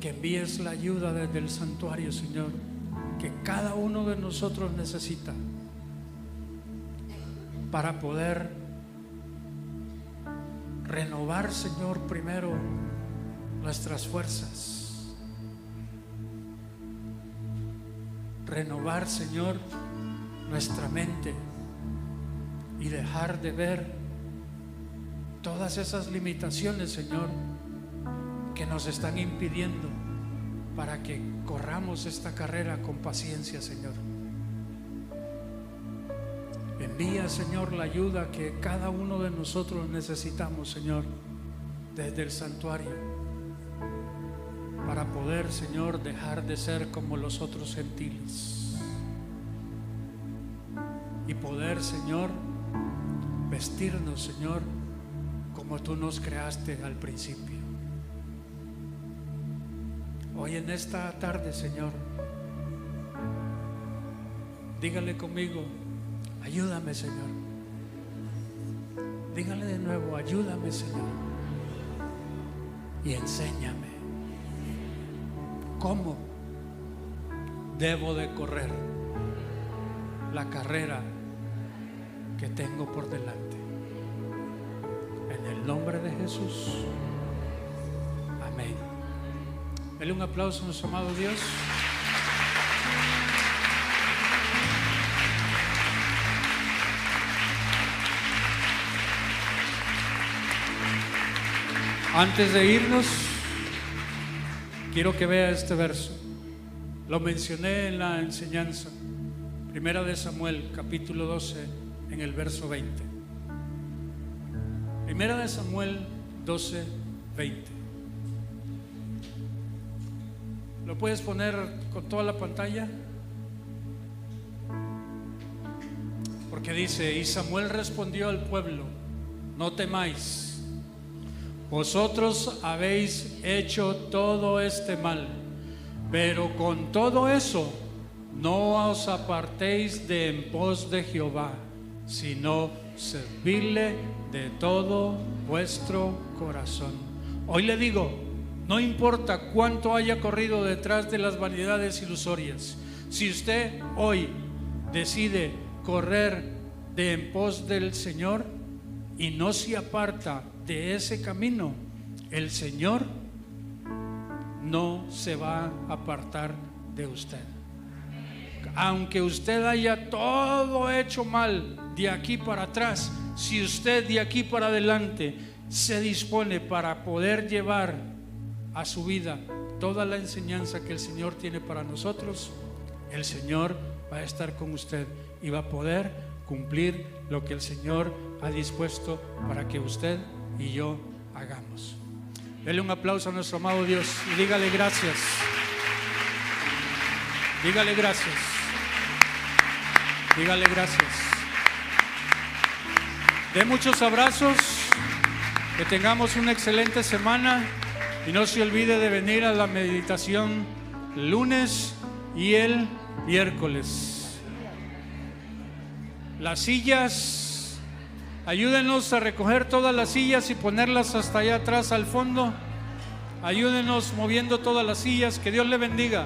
que envíes la ayuda desde el santuario, Señor, que cada uno de nosotros necesita para poder renovar, Señor, primero nuestras fuerzas, renovar, Señor, nuestra mente y dejar de ver todas esas limitaciones, Señor, que nos están impidiendo para que corramos esta carrera con paciencia, Señor. Envía, Señor, la ayuda que cada uno de nosotros necesitamos, Señor, desde el santuario, para poder, Señor, dejar de ser como los otros gentiles. y poder, Señor, vestirnos, Señor, como tú nos creaste al principio. Hoy en esta tarde, Señor, dígale conmigo: ayúdame, Señor. Dígale de nuevo: ayúdame, Señor, y enséñame cómo debo de correr la carrera que tengo por delante. En el nombre de Jesús, amén. Dale un aplauso a nuestro amado Dios. Antes de irnos, quiero que vea este verso. Lo mencioné en la enseñanza. Primera de Samuel, capítulo 12, en el verso 20. Primera de Samuel 12, 20. ¿Lo puedes poner con toda la pantalla? Porque dice: y Samuel respondió al pueblo: no temáis, vosotros habéis hecho todo este mal, pero con todo eso no os apartéis de en pos de Jehová, sino servirle de todo vuestro corazón. Hoy le digo: no importa cuánto haya corrido detrás de las vanidades ilusorias, si usted hoy decide correr de en pos del Señor y no se aparta de ese camino, el Señor no se va a apartar de usted. Aunque usted haya todo hecho mal de aquí para atrás, si usted de aquí para adelante se dispone para poder llevar a su vida toda la enseñanza que el Señor tiene para nosotros, el Señor va a estar con usted y va a poder cumplir lo que el Señor ha dispuesto para que usted y yo hagamos. Dele un aplauso a nuestro amado Dios y dígale gracias. Dígale gracias. Dígale gracias. De muchos abrazos, que tengamos una excelente semana y no se olvide de venir a la meditación el lunes y el miércoles. Las sillas, ayúdenos a recoger todas las sillas y ponerlas hasta allá atrás al fondo. Ayúdenos moviendo todas las sillas. Que Dios le bendiga.